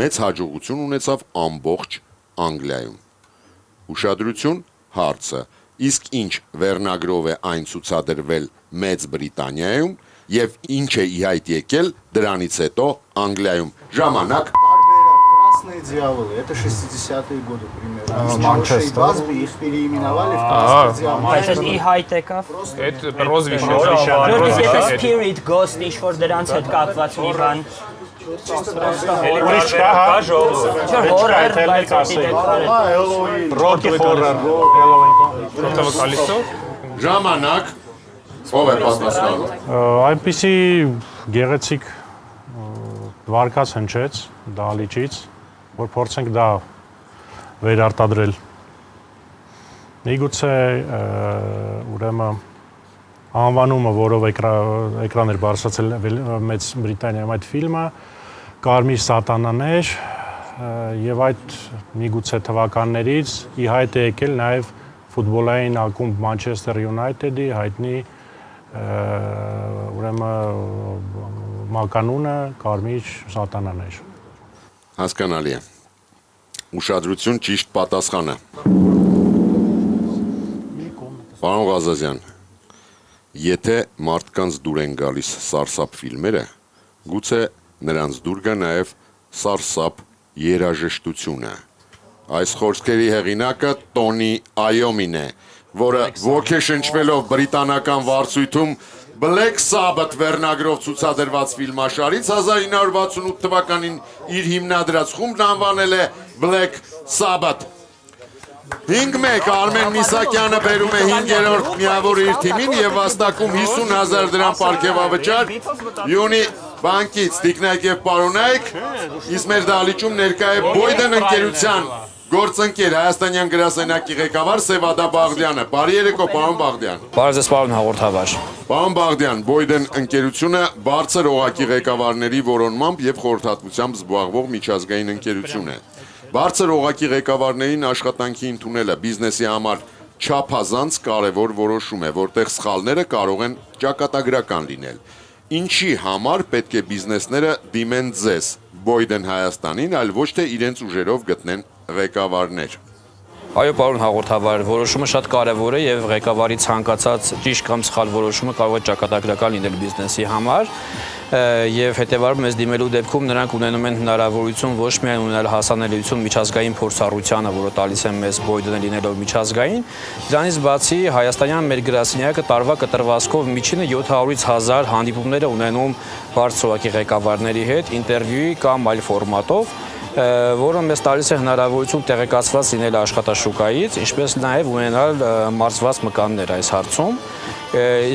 մեծ հաջողություն ունեցավ ամբողջ Անգլիայում։ Ուշադրություն հարցը, իսկ ինչ վերնագրով է այն ցուցադրվել Մեծ Բրիտանիայում եւ ինչ է ի հայտ եկել դրանից հետո Անգլիայում։ Ժամանակ Красные дьяволы, это 60-е годы примерно. Манчестер. Их переименовали в Красных дьяволов. Այսպես ի հայտ եկավ։ Այդ Ռոզվիշը, Որտեղ եթե Spirit Ghost ինչ որ դրանց հետ կապված մի բան։ ուրիշ կա, հա, Ինչ հորեր, բայց Ռոքի հորեր, Halloween։ Քրտավը կալիստո։ ժամանակ ով է պատասխանում։ Այնպիսի գեղեցիկ վարկած հնչեց դահլիճից, որ փորձենք դա վերարտադրել։ Միգուցե ուրեմն անվանումը, որով էկրաններ բարձրացել Մեծ Բրիտանիայում այդ ֆիլմը, Կարմիր սատանաներ, եւ այդ միգուցե թվականներից ի հայտ է եկել նաեւ ֆուտբոլային ակումբ Manchester United-ի հայտնի ուրեմն մականունը Կարմիր սատանաներ։ Հասկանալի է։ Ուշադրություն, ճիշտ պատասխանը։ Պարոն Ղազազյան, եթե մարդկանց դուր են գալիս սարսափ ֆիլմերը, գուցե նրանց դուր գա նաև սարսափ երաժշտությունը։ Այս խոսքերի հեղինակը Տոնի Այոմին է, որը ոգեշնչվելով բրիտանական վարձույթում Black Sabbath վերնագրով ցուցադրված ֆիլմաշարից 1968 թվականին իր հիմնադրած խումբն անվանել է Black Sabbath։ 5-1 Արմեն Միսակյանը բերում է 5-րդ միավոր իր թիմին եւ վաստակում 50,000 դրամ պարգևավճար Յունի բանկից Տիկնայք եւ Պարոնայք, իսկ մեր դահլիճում ներկա է Boyden ընկերության գործընկեր հայաստանյան գրասենյակի ղեկավար Սևադա Բաղդյանը։ Բարի երեկո, պարոն Բաղդյան։ Բարև ձեզ, պարոն հաղորդավար։ Պարոն Բաղդյան, Boyden ընկերությունը բարձր օղակի ղեկավարների որոնմամբ եւ խորհրդատվությամբ զբաղվող միջազգային ընկերություն է։ Բարձր օղակի ղեկավարներին աշխատանքի ընդունելը բիզնեսի համար չափազանց կարևոր որոշում է, որտեղ սխալները կարող են ճակատագրական լինել։ Ինչի համար պետք է բիզնեսները դիմեն ձեզ, Boyden Հայաստանին, այլ ոչ թե իրենց ուժերով գտնեն ղեկավարներ։ Այո, պարոն հաղորդավար, որոշումը շատ կարևոր է եւ ղեկավարի ցանկացած ճիշտ կամ սխալ որոշումը կարող է ճակատագրական լինել բիզնեսի համար եւ հետեւաբար մեզ դիմելու դեպքում նրանք ունենում են հնարավորություն ոչ միայն ունենալ հասանելիություն միջազգային փորձառությանը, որը տալիս է մեզ Boyden-ը լինելով միջազգային, դրանից բացի հայաստանյան մեր գրասենյակը տարվա կտրվածքով միջինը 700-ից 1000 հանդիպումներ է ունենում բարձր օղակի ղեկավարների հետ, ինտերվյուի կամ այլ ֆորմատով, որը մեզ տալիս է հնարավորություն տեղեկացված լինել աշխատաշուկայից, ինչպես նաև ունենալ մարզված մկաններ այս հարցում։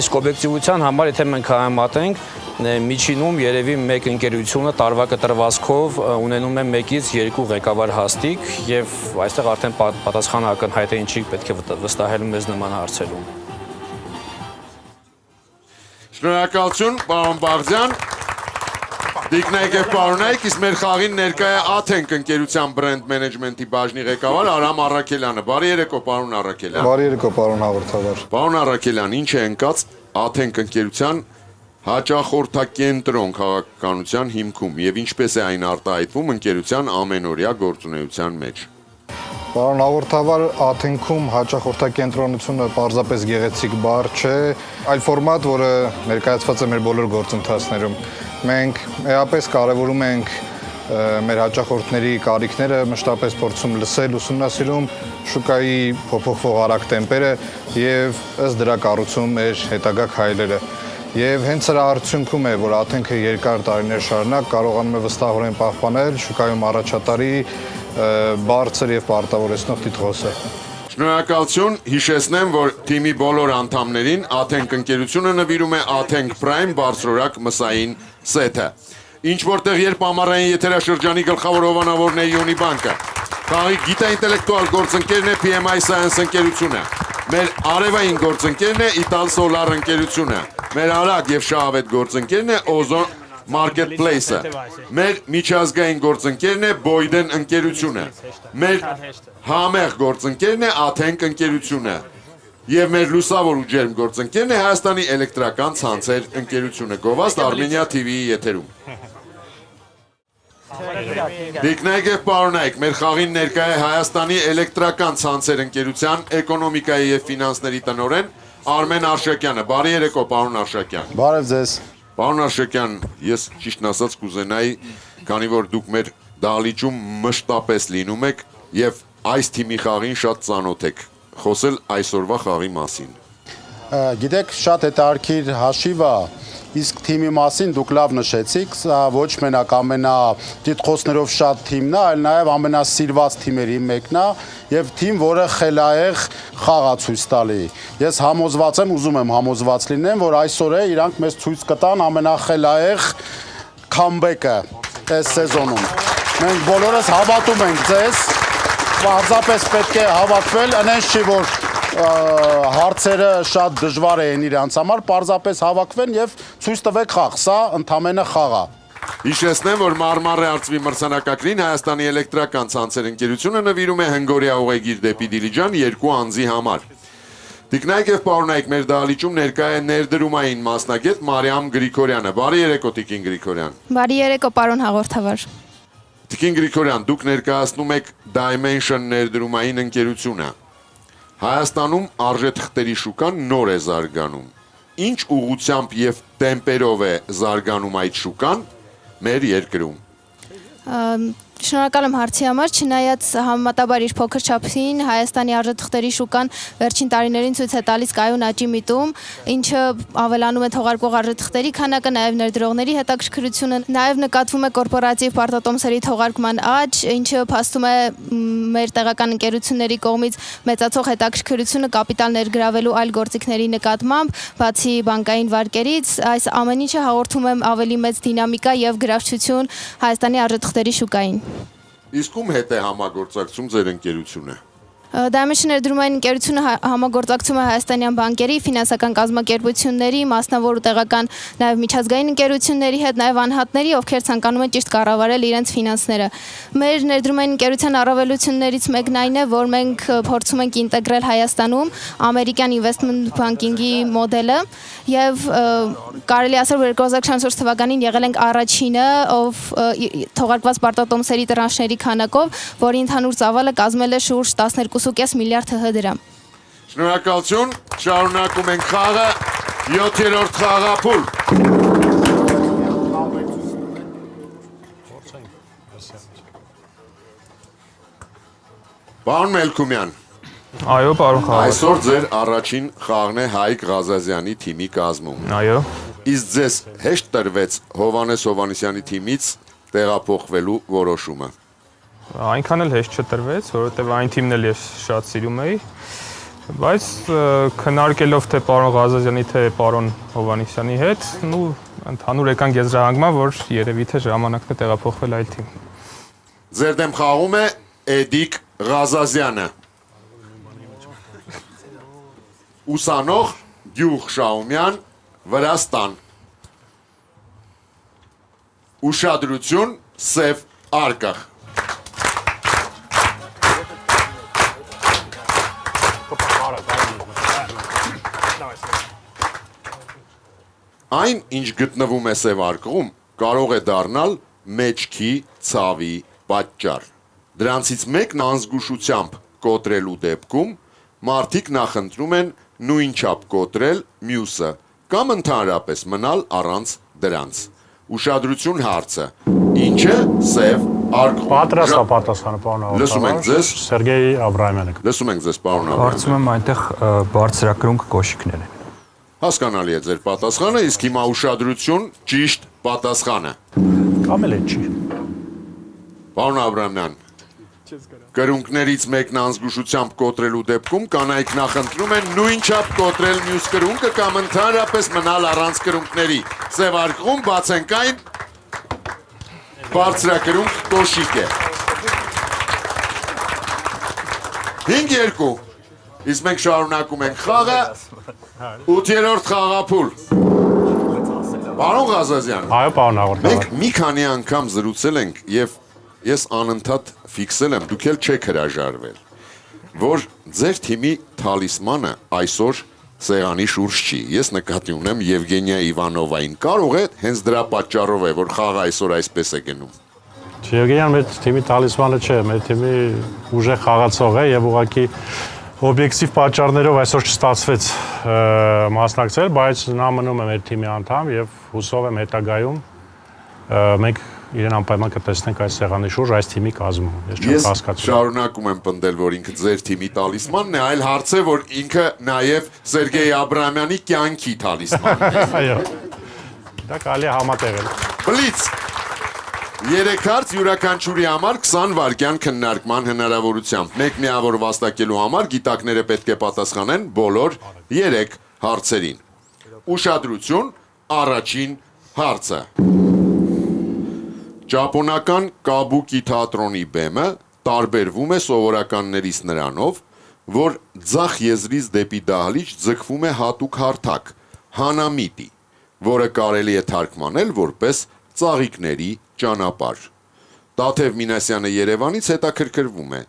Իսկ օբյեկտիվության համար, եթե մենք համեմատենք, միջինում երևի մեկ ընկերությունը տարվա կտրվածքով ունենում է 1-ից 2 ղեկավար հաստիկ եւ այստեղ արդեն պատասխանը ակնհայտ է ինչի պետք է վստահել մեզ նման հարցերում։ Շնորհակալություն, պարոն Բաղդյան։ Տիկնայք եւ Պարոնայք, իսկ մեր խաղին ներկա է Աթենք ընկերության բրենդ մենեջմենթի բաժնի ղեկավար Արամ Առաքելյանը։ Բարի երեկո, պարոն Առաքելյան։ Բարի երեկո, պարոն հաղորդավար։ Պարոն Առաքելյան, ինչ է ընկած Աթենք ընկերության հաճախորդակենտրոն քաղաքականության հիմքում եւ ինչպես է այն արտահայտվում ընկերության ամենօրյա գործունեության մեջ։ Պարոն հաղորդավար, Աթենքում հաճախորդակենտրոնությունը պարզապես գեղեցիկ բառ չէ, այլ ֆորմատ, որը ներկայացված է մեր բոլոր գործընթացներում։ Մենք էապես կարևորում ենք մեր հաճախորդների կարիքները, մշտապես փորձում լսել, ուսումնասիրում շուկայի փոփոխվող արագ տեմպերը եւ ըստ դրա կառուցում մեր հետագա քայլերը։ Եվ հենց սրա արդյունքում է, որ Աթենքը երկար տարիներ շարունակ կարողանում է վստահորեն պահպանել շուկայում առաջատարի բարձր եւ պարտավորեցնող տիտղոսը։ Շնորհակալություն, հիշեցնեմ, որ թիմի բոլոր անդամներին Աթենք ընկերությունը նվիրում է Աթենք Prime բարձրորակ մսային սեթը։ Ինչ որտեղ երբ ամառային եթերաշրջանի գլխավոր հովանավորն է Յունի բանկը, խաղի գիտաինտելեկտուալ գործընկերն է PMI Science ընկերությունը, մեր արևային գործընկերն է Ital Solar ընկերությունը, մեր արագ եւ շահավետ գործընկերն է Ozon Marketplace-ը, մեր միջազգային գործընկերն է Boyden ընկերությունը, մեր համեղ գործընկերն է Աթենք ընկերությունը եւ մեր լուսավոր ու ջերմ գործընկերն է Հայաստանի էլեկտրական ցանցեր ընկերությունը, Գովազդ Armenia TV-ի եթերում։ Տիկնայք եւ Պարոնայք, մեր խաղին ներկա է Հայաստանի էլեկտրական ցանցեր ընկերության էկոնոմիկայի եւ ֆինանսների տնօրեն Արմեն Արշակյանը։ Բարի երեկո, պարոն Արշակյան։ Բարև ձեզ։ Պարոն Արշակյան, ես ճիշտն ասած կուզենայի, քանի որ դուք մեր դահլիճում մշտապես լինում եք եւ այս թիմի խաղին շատ ծանոթ եք, խոսել այսօրվա խաղի մասին։ Գիտեք, շատ հետաքրքիր հաշիվ է, իսկ թիմի մասին դուք լավ նշեցիք, սա ոչ մենակ ամենատիտղոսներով շատ թիմն է, այլ նաև ամենասիրված թիմերի մեկն է եւ թիմ, որը խելահեղ խաղ է ցույց տալի։ Ես համոզված եմ, ուզում եմ համոզված լինեմ, որ այսօր է իրանք մեզ ցույց կտան ամենախելահեղ քամբեքը այս սեզոնում։ Մենք բոլորս հավատում ենք ձեզ, պարզապես պետք է հավատվել, այնպես չի, որ հարցերը շատ դժվար էին իրանց համար, պարզապես հավաքվեն եւ ցույց տվեք խաղ, սա ընդամենը խաղ է։ Հիշեցնեմ, որ Մարմարե արծվի մրցանակակրին Հայաստանի էլեկտրական ցանցեր ընկերությունը նվիրում է հնգորյա ուղեգիր դեպի Դիլիջան 2 անձի համար։ Տիկնայք եւ պարոնայք, մեր դահլիճում ներկա է ներդրումային մասնագետ Մարիամ Գրիգորյանը։ Բարի երեկո, Տիկին Գրիգորյան։ Բարի երեկո, պարոն հաղորդավար։ Տիկին Գրիգորյան, դուք ներկայացնում եք Dimension ներդրումային ընկերությունը։ Հայաստանում արժեթղթերի շուկան նոր է զարգանում։ Ինչ ուղղությամբ եւ տեմպերով է զարգանում այդ շուկան մեր երկրում։ Շնորհակալ եմ հարցի համար, չնայած համեմատաբար իր փոքր չափին Հայաստանի արժեթղթերի շուկան վերջին տարիներին ցույց է տալիս կայուն աճի միտում, ինչը ավելանում է թողարկող արժեթղթերի քանակը, նաև ներդրողների հետաքրքրությունը, նաև նկատվում է կորպորատիվ պարտատոմսերի թողարկման աճ, ինչը փաստում է մեր տեղական ընկերությունների կողմից մեծացող հետաքրքրությունը կապիտալ ներգրավելու այլ գործիքների նկատմամբ, բացի բանկային վարկերից, այս ամեն ինչը հաղորդում է ավելի մեծ դինամիկա եւ գրավչություն Հայաստանի արժեթղթերի շուկային։ Իսկ ում հետ է համագործակցում ձեր ընկերությունը։ Dimension ներդրումային ընկերությունը համագործակցում է հայաստանյան բանկերի, ֆինանսական կազմակերպությունների, մասնավոր ու տեղական նաև միջազգային ընկերությունների հետ, նաև անհատների, ովքեր ցանկանում են ճիշտ կառավարել իրենց ֆինանսները։ Մեր ներդրումային ընկերության առավելություններից մեկն այն է, որ մենք փորձում ենք ինտեգրել Հայաստանում ամերիկյան investment banking-ի մոդելը եւ կարելի ասել, որ 2024 թվականին եղել ենք առաջինը, ով թողարկված պարտատոմսերի տրանշների քանակով, որի ընդհանուր ծավալը կազմել է շուրջ 12.5 միլիարդ ՀՀ դրամ։ Շնորհակալություն, շարունակում ենք խաղը, 7-րդ խաղափուլ։ Պարոն Մելքումյան։ Այո, պարոն խաղաղ։ Այսօր ձեր առաջին խաղն է Հայկ Ղազազյանի թիմի կազմում։ Այո։ Իսկ ձեզ հեշտ տրվեց Հովանես Հովանեսյանի թիմից տեղափոխվելու որոշումը։ Այնքան էլ հեշտ չտրվեց, որովհետև այն թիմն էլ ես շատ սիրում էի, բայց քննարկելով թե պարոն Ղազազյանի, թե պարոն Հովանեսյանի հետ, ընդհանուր եկան եզրահանգման, որ երևի թե ժամանակն է տեղափոխվել այլ թիմ։ Ձեր դեմ խաղում է Էդիկ Ղազազյանը։ Ուսանող Գյուղ Շաումյան, Վրաստան։ Ուշադրություն, Սև Արկախ։ Այն, ինչ գտնվում է Սև Արկղում, կարող է դառնալ մեջքի ցավի պատճառ։ Դրանցից մեկն անզգուշությամբ կոտրելու դեպքում մարդիկ նախընտրում են նույն չափ կոտրել մյուսը կամ ընդհանրապես մնալ առանց դրանց։ Ուշադրություն հարցը։ Ինչ է Սև Արկղում։ Պատրաստ է պատասխանը, պարոն Աղավար։ Լսում ենք ձեզ։ Սերգեյ Աբրահամյանը։ Լսում ենք ձեզ, պարոն Աբրահամյան։ Կարծում եմ այնտեղ բարձրակրունկ կոշիկներ են։ Հասկանալի է ձեր պատասխանը, իսկ հիմա ուշադրություն, ճիշտ պատասխանը։ Կամ էլ չի։ Պարոն Աբրահամյան, կրունկներից մեկն անզգուշությամբ կոտրելու դեպքում կանայք նախընտրում են նույն չափ կոտրել մյուս կրունկը կամ ընդհանրապես մնալ առանց կրունկների։ Սև Արկղում բացենք այն բարձրակրունկ կոշիկ է։ 5-2։ Իսկ մենք շարունակում ենք խաղը 8-րդ խաղափուլ։ Պարոն Ղազազյան։ Այո, պարոն Աղավար։ Մենք մի քանի անգամ զրուցել ենք եւ ես անընդհատ ֆիքսել եմ, դուք էլ չեք հրաժարվել, որ ձեր թիմի թալիսմանը այսօր սեղանի շուրջ չի։ Ես նկատի ունեմ Եվգենիա Իվանովային։ Կարող է հենց դրա պատճառով է, որ խաղը այսօր այսպես է գնում։ Եվգենիան մեր թիմի թալիսմանը չէ, մեր թիմի ուժեղ խաղացող է եւ ուղղակի օբյեկտիվ պատճառներով այսօր չստացվեց մասնակցել, բայց նա մնում է մեր թիմի անդամ եւ հուսով եմ հետագայում մենք իրեն անպայման կտեսնենք այս սեղանի շուրջ այս թիմի կազմում։ Ես հասկացում։ Շարունակում եմ պնդել, որ ինքը ձեր թիմի տալիսմանն է, այլ հարց է, որ ինքը նաև Սերգեյ Աբրահամյանի կյանքի տալիսմանն է։ Այո։ Դա կարելի է համատեղել։ Բլից։ 3 հարց յուրաքանչյուրի համար 20 վայրկյան քննարկման հնարավորությամբ։ Մեկ միավոր վաստակելու համար գիտակները պետք է պատասխանեն բոլոր 3 հարցերին։ Ուշադրություն, առաջին հարցը։ Ճապոնական կաբուկի թատրոնի բեմը տարբերվում է սովորականներից նրանով, որ ձախ եզրից դեպի դահլիճ ձգվում է հատուկ հարթակ, հանամիտի, որը կարելի է թարգմանել որպես ծաղիկների ճանապարհ։ Տաթև Մինասյանը Երևանից հետաքրքրվում է,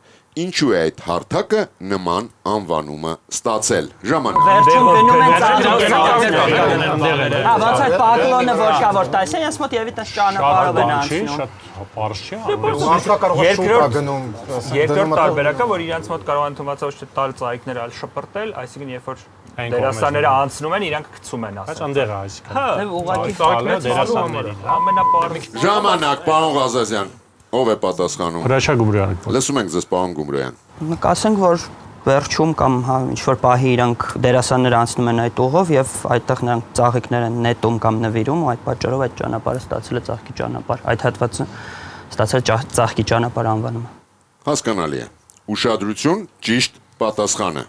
ինչու է այդ հարթակը նման անվանումը ստացել։ Ժամանակ։ Վերջում գնում են ծաղիկները։ Ոնց է պակլոնը ոչ կա որ տասը, ես մոտ եւի տես ճանապարհով են անցնում։ Պարզ չի։ Երկրորդ տարբերակը, որ իրանց մոտ կարող են թվացած ոչ թե տալ ծաղիկները, այլ շպրտել, այսինքն երբ որ դերասանները անցնում են, իրանք գցում են ասած։ Բայց անդեղ է այսինքն։ Հա, ուղղակի ծաղիկները դերասանների։ Ամենապարզ։ Ժամանակ, պարոն Ղազազյան։ Ով է պատասխանում։ Հրաշա Գումրյանը։ Լսում ենք ձեզ, պարոն Գումրյան։ Ասենք որ վերջում կամ ինչ որ պահի իրանք դերասանները անցնում են այդ ուղով եւ այդտեղ նրանք ծաղիկներ են նետում կամ նվիրում ու այդ պատճառով այդ ճանապարհը ստացել է ծաղկի ճանապարհ։ Այդ հատվածը ստացել ծաղկի ճանապարհ անվանումը։ Հասկանալի է։ Ուշադրություն, ճիշտ պատասխանը։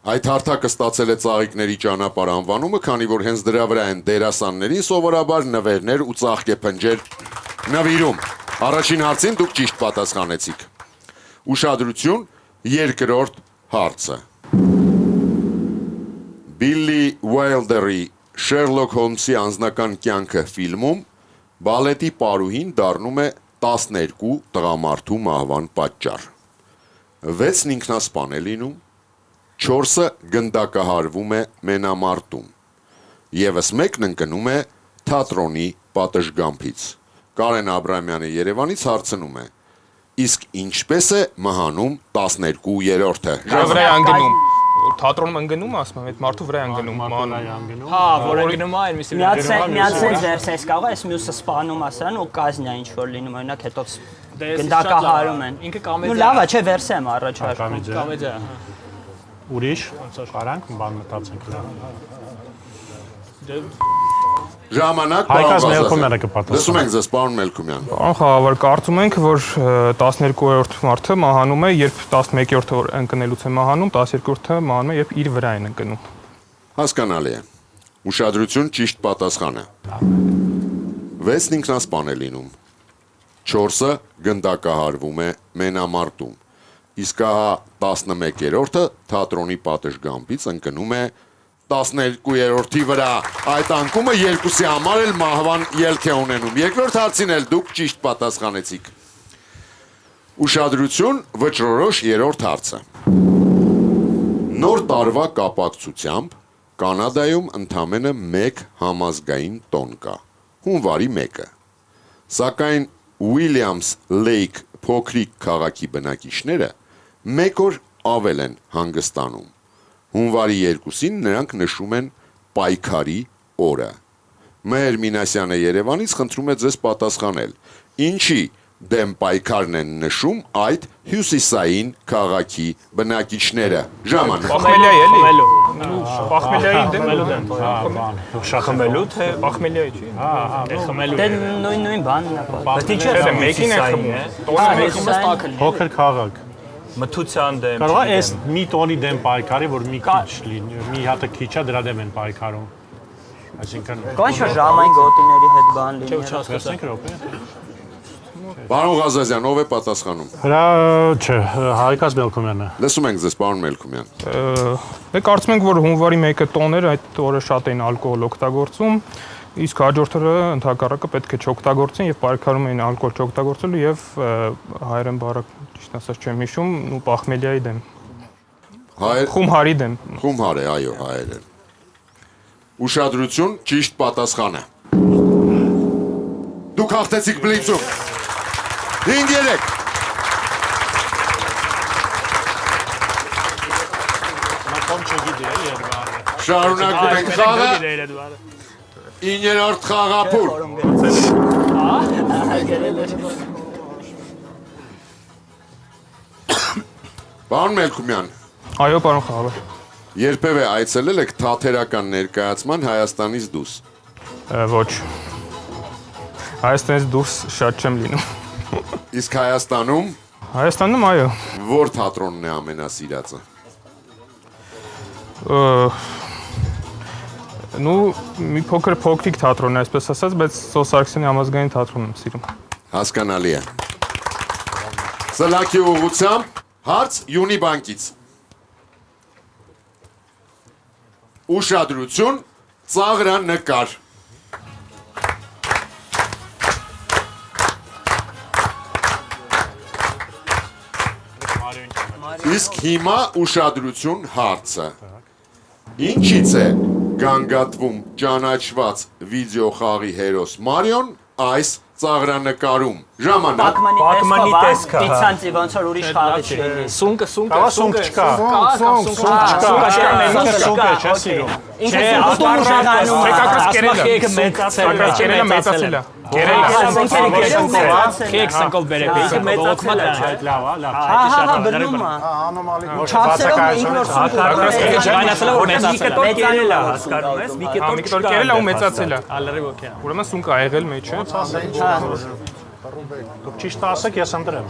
Այդ հարթակը ստացել է ծաղիկների ճանապարհ անվանումը, քանի որ հենց դրա վրա են դերասանների սովորաբար նվերներ ու ծաղկեփնջեր նվիրում։ Առաջին հարցին դուք ճիշտ պատասխանեցիք։ Ուշադրություն, երկրորդ հարցը։ Բիլլի Ուայլդերի Շերլոք Հոլմսի անձնական կյանքը ֆիլմում բալետի պարուհին դառնում է 12 տղամարդու մահվան պատճառ։ 6-ն ինքնասպան է լինում, 4-ը գնդակահարվում է մենամարտում, ևս 1-ն ընկնում է թատրոնի պատշգամբից։ Կարեն Աբրամյանը Երևանից հարցնում է. իսկ ինչպես է մահանում 12-րդը։ Վրա է անգնում։ Թատրոնում ընկնում, ասում եմ, այդ մարդու վրա է անգնում, մանում։ Հա, որ ընկնում է, այնպեսի։ Միացել ձերս կարող է, այս մյուսը սպանում ասան ու կազնյա ինչ որ լինում, օրինակ հետո գնդակահարում են։ Ինքը կամեդիա։ Ну լավ է, չէ, վերսը եմ առաջարկում։ Կամեդիա։ Ուրիշ, կարանք բան մտածենք լավ։ Ժամանակ, Հայկազ Մելքումյանը կպատասխանի։ Լսում ենք ձեզ, պարոն Մելքումյան։ Պարոն Խաղաղար, կարծում ենք, որ 12-րդ մարդը մահանում է, երբ 11-րդը ընկնելուց է մահանում, 12-րդը մահանում է, երբ իր վրա են ընկնում։ Հասկանալի է։ Ուշադրություն, ճիշտ պատասխանը։ 6-ն ինքնասպան է լինում, 4-ը գնդակահարվում է մենամարտում, իսկ ահա 11-րդը թատրոնի պատշգամբից ընկնում է 12-րդի վրա։ Այդ անկումը երկուսի համար էլ մահվան ելք է ունենում։ Երկրորդ հարցին էլ դուք ճիշտ պատասխանեցիք։ Ուշադրություն, վճռորոշ երրորդ հարցը։ Նոր տարվա կապակցությամբ Կանադայում ընդամենը 1 համազգային տոն կա, հունվարի 1-ը։ Սակայն Ուիլյամս Լեյք փոքրիկ քաղաքի բնակիչները 1 օր ավել են հանգստանում։ Հունվարի 2-ին նրանք նշում են պայքարի օրը։ Մհեր Մինասյանը Երևանից խնդրում է ձեզ պատասխանել. ինչի դեմ պայքարն են նշում այդ հյուսիսային քաղաքի բնակիչները։ Ժամանակ։ Պախմելիայի էլի։ Պախմելիայի դեմ։ Խմելու թե Պախմելիայի չի։ խմելու։ Դե նույն բանն է։ Բայց ինչ է մեկին է խմում։ Փոքր քաղաք։ Մթության դեմ։ Կարող է այս մի տոնի դեմ պայքարի, որ մի քիչ լինի, մի հատը քիչ է դրա դեմ են պայքարում։ Այսինքն Կանչ ժամային գոտիների հետ բան լինի։ Վերցնենք րոպե։ Պարոն Ղազազյան, ով է պատասխանում։ Հրա, չէ, Հայկազ Մելքումյանը։ Լսում ենք ձեզ, պարոն Մելքումյան։ Մենք կարծում ենք, որ հունվարի 1-ը տոներ, այդ օրը շատ էին ալկոհոլ օգտագործում, իսկ հաջորդ օրը ընդհակառակը պետք է չօգտագործեն եւ պայքարում էին ալկոհոլ չօգտագործելու եւ հայերեն բարակ ճիշտ ասած չեմ հիշում, ու Պախմելիայի դեմ։ Խումհարի դեմ։ Խումհար է, այո, հայերեն։ Ուշադրություն, ճիշտ պատասխանը։ Դուք հաղթեցիք բլիցում։ 5-3։ Շարունակում ենք խաղը։ 9-րդ խաղափուլ։ Պարոն Մելքումյան։ Այո, պարոն Խաղաղար։ Երբևէ այցելել եք թատերական ներկայացման Հայաստանից դուրս։ Ոչ։ Հայաստանից դուրս շատ չեմ լինում։ Իսկ Հայաստանում։ Հայաստանում այո։ Որ թատրոնն է ամենասիրածը։ Ну, մի փոքրիկ թատրոն է, այսպես ասած, բայց Սոս Սարգսյանի համազգային թատրոնն եմ սիրում։ Հասկանալի է։ Սլաքի ուղղությամբ հարց Յունիբանկից։ Ուշադրություն, ծաղրանկար։ Իսկ հիմա ուշադրություն հարցը։ Ինչից է գանգատվում ճանաչված վիդեոխաղի հերոս Մարիոն այս ծաղրանկարում։ Ժամանակ։ Բակմանի տեսքը։ Դիցանցի ոնց որ ուրիշ խաղի չի։ Սունկը չկա։ Սունկը չէ սիրում։ Ինքը սունկում ուժեղանում է։ Ասմախեքը մեծացել է։ Քեք սնկով բերեք։ Ինքը մեծացել է։ Լավ, լավ։ Հա, բնում է։ Անոմալի։ Չափսերով ինքը որ մի կետով կերել է, հասկանում ես, մի կետով կերել է ու մեծացել է։ Ալրի ոքե։ Ուրեմն սունկը ա եղել մեջը։ Դուք ճիշտ ասեք, ես ընտրեմ։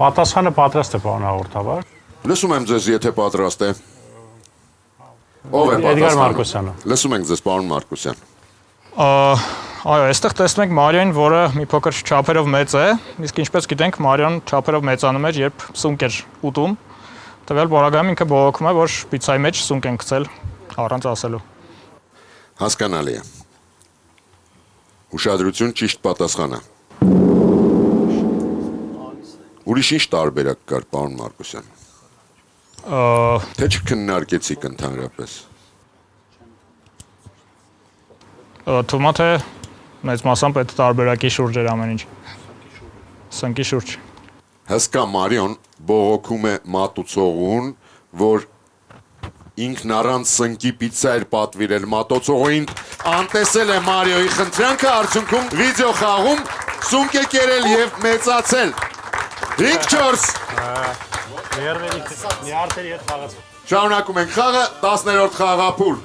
Պատասխանը պատրաստ է, պարոն հաղորդավար։ Լսում եմ ձեզ, եթե պատրաստ է։ Ով է Էդգար պատասխանը։ Մարկոսյանը։ Լսում ենք ձեզ, պարոն Մարկոսյան։ Այո, այստեղ տեսնում եք Մարիոն, որը մի փոքր չափերով մեծ է, իսկ ինչպես գիտենք, Մարիոն չափերով մեծանում էր, երբ սունկ էր ուտում։ Տվյալ բորագայում ինքը բողոքում է, որ պիցայի մեջ սունկ են գցել առանց ասելու։ Հասկանալի է։ Ուշադրություն, ճիշտ պատասխանը։ Ուրիշ ինչ տարբերակ կար, պարոն Մարկոսյան։ Թե չքննարկեցիք ընդհանրապես։ Թվում է թե մեծ մասամբ այդ տարբերակի շուրջ էր ամեն ինչ։ Սնկի շուրջ։ Հսկա Մարիոն բողոքում է մատուցողուն, որ ինքն առանց սնկի պիցա էր պատվիրել մատուցողին, անտեսել է Մարիոյի խնդրանքը, արդյունքում վիդեո խաղում սունկ է կերել եւ մեծացել։ 5-4։ Միարտերի հետ խաղացում։ Շարունակում ենք խաղը, 10-րդ խաղափուլ։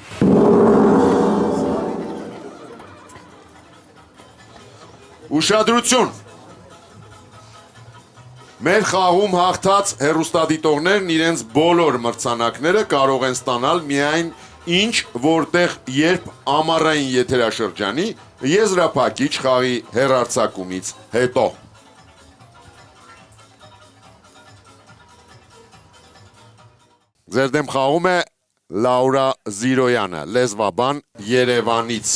Ուշադրություն։ Մեր խաղում հաղթած հեռուստադիտողներն իրենց բոլոր մրցանակները կարող են ստանալ միայն ինչ, որտեղ երբ ամառային եթերաշրջանի եզրափակիչ խաղի հեռարձակումից հետո։ Ձեր դեմ խաղում է Լաուրա Զիրոյանը, լեզվաբան Երևանից։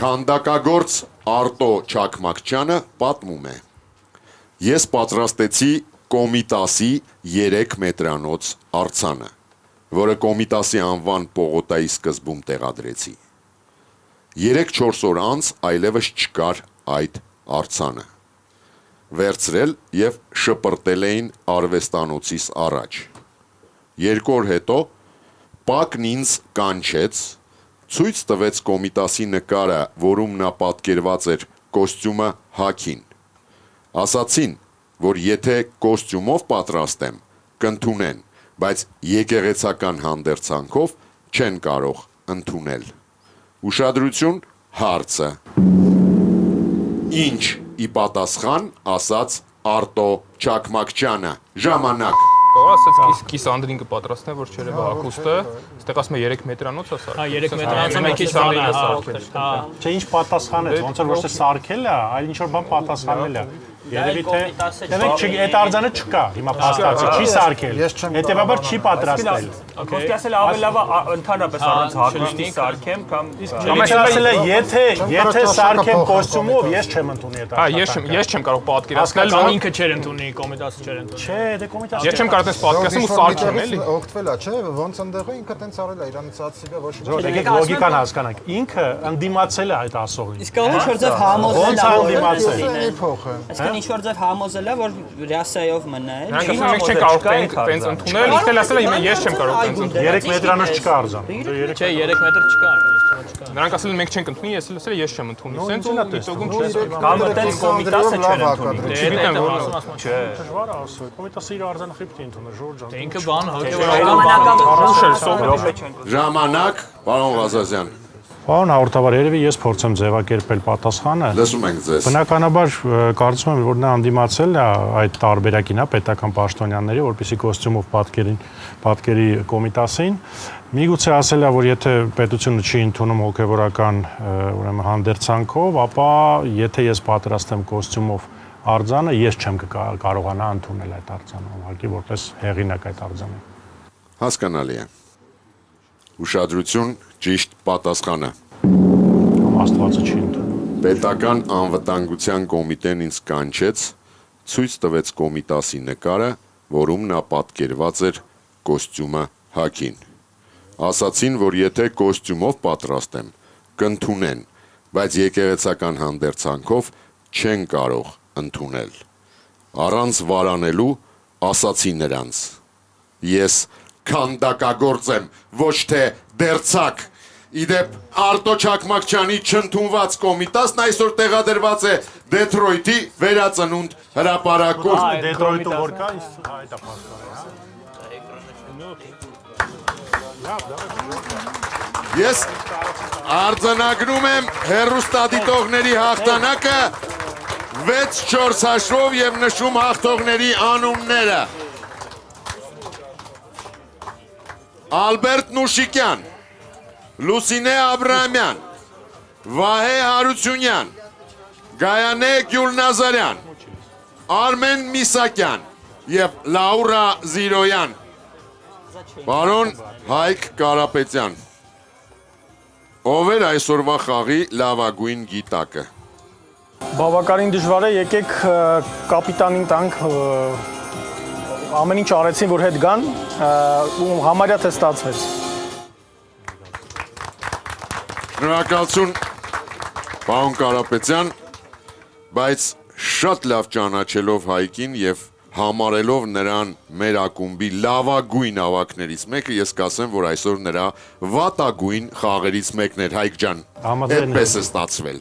Քանդակագործ Արտո Չակմակչյանը պատմում է. Ես պատրաստեցի Կոմիտասի 3 մետրանոց արձանը, որը Կոմիտասի անվան պողոտայի սկզբում տեղադրեցի։ 3-4 օր անց այլևս չկար այդ արձանը։ Վերցրել եւ շպրտել էին արվեստանոցիս առաջ։ 2 օր հետո Պակն ինձ կանչեց, ցույց տվեց Կոմիտասի նկարը, որում նա պատկերված էր կոստյումը հագին։ Ասացին, որ եթե կոստյումով պատրաստեմ, կընդունեն, բայց եկեղեցական հանդերձանքով չեն կարող ընդունել։ Ուշադրություն, հարցը։ Ինչ ի պատասխան ասաց Արտո Չակմակչյանը։ Ժամանակ։ Կարող ասած կիսանդրին կպատրաստեն, որ չերևա ակուստը, այստեղ ասում է 3 մետրանոց է սարքել։ Հա, 3 մետրանոցը մի քիչ բան է սարքել։ Հա, չէ, ինչ պատասխանեց, ոնց որ ոչ թե սարքել է, այլ ինչ որ բան պատասխանել է։ Երևի թե դեմեք այդ արձանը չկա, հիմա փաստացի, չի սարքել, հետևաբար չի պատրաստել։ Խոսքի ասել ավելի լավ ընդհանրապես առանց հագուստի սարքեմ կամ ասել է եթե սարքեմ կոստյումով, ես չեմ ընդունի այդ արձանը։ Հա, ես չեմ կարող պատկերացնել, որ ինքը չէր ընդունի, Կոմիտասը չէր ընդունի։ Չէ, դե Կոմիտասը։ Ես չեմ կարող այդպես պատկերացնել ու սարքեմ էլի։ Օգտվել է, չէ՞, ոնց ընդեղը ինքը տենց արել է, իրանից ածիլը ոչ մի։ Եկեք լոգիկան հասկանանք։ Ինքը ընդդիմացել է այդ ասողին։ Իսկ ինչ որ ձև համոզել է, որ ընդդիմացել փոխը։ Այսինքն ինչ որ ձև համոզել է, որ ռյասայով մնա է։ Նրանք ասում են մենք չենք կարող տենց ընդունել, ինքն էլ ասել է ես չեմ կարող տենց ընդունել։ 3 մետրանոց չկա արձան։ Չէ, 3 մետր չկա։ Նրանք ասել են մենք չենք ընդունի, ես ասել ես չեմ ընդունի։ Սենց ու դիտողում չէ։ Կամ այդպես Կոմիտասը չէր ընդունի։ Չգիտեմ որ չէ։ Դժվար է ասել։ Կոմիտասը իր արձանը խիպտ է ընդունել, Ժորժ ջան։ Ինքը բան հոգեվորական։ Ժամանակ, պարոն Ղազազյան։ Պարոն հաղորդավար, երևի ես փորձեմ ձևակերպել պատասխանը։ Լսում ենք ձեզ։ Բնականաբար կարծում եմ, որ նա հանդիմացել է այդ տարբերակին, պետական պաշտոնյաների, որպեսզի կոստյումով պատկերի Կոմիտասին, Միգուցե ասել է, որ եթե պետությունը չի ընդունում հոգևորական ուրեմն հանդերձանքով, ապա եթե ես պատրաստ եմ կոստյումով արձանը, ես չեմ կարողանա ընդունել այդ արձանը, ուղղակի որպես հեղինակ այդ արձանը։ Հասկանալի է։ Ուշադրություն, ճիշտ պատասխանը։ Աստվածը չի ընդունում։ Պետական անվտանգության կոմիտեն ինձ կանչեց, ցույց տվեց Կոմիտասի նկարը, որում նա պատկերված էր կոստյումը հագին։ Ասացին, որ եթե կոստյումով պատրաստ եմ, կընդունեն, բայց եկեղեցական հանդերձանքով չեն կարող ընդունել։ Առանց վարանելու ասացի նրանց. ես քանդակագործ եմ, ոչ թե դերձակ։ Իդեպ Արտո Չակմակչյանի չընդունված կոմիտասն այսօր տեղադրված է Դեթրոյթի վերածնունդ հրապարակում։ Դեթրոյթը որ կա, այդ Ես արձանագրում եմ հեռուստադիտողների հաղթանակը 6-4 հաշվով եւ նշում հաղթողների անունները։ Ալբերտ Նուշիկյան, Լուսինե Աբրահամյան, Վահե Հարությունյան, Գայանե Գյուլնազարյան, Արմեն Միսակյան եւ Լաուրա Զիրոյան։ Պարոն Հայկ Կարապետյան, ով էր այսօրվա խաղի լավագույն գիտակը։ Բավականին դժվար է, եկեք կապիտանին տանք, ամեն ինչ արեցին, որ հետ գան, ու համարյա թե ստացվեց։ Շնորհակալություն, պարոն Կարապետյան, բայց շատ լավ ճանաչելով Հայկին եւ համարելով նրան մեր ակումբի լավագույն ավակներից մեկը, ես կասեմ, որ այսօր նրա վատագույն խաղերից մեկն էր, Հայկ ջան, այդպես է ստացվել։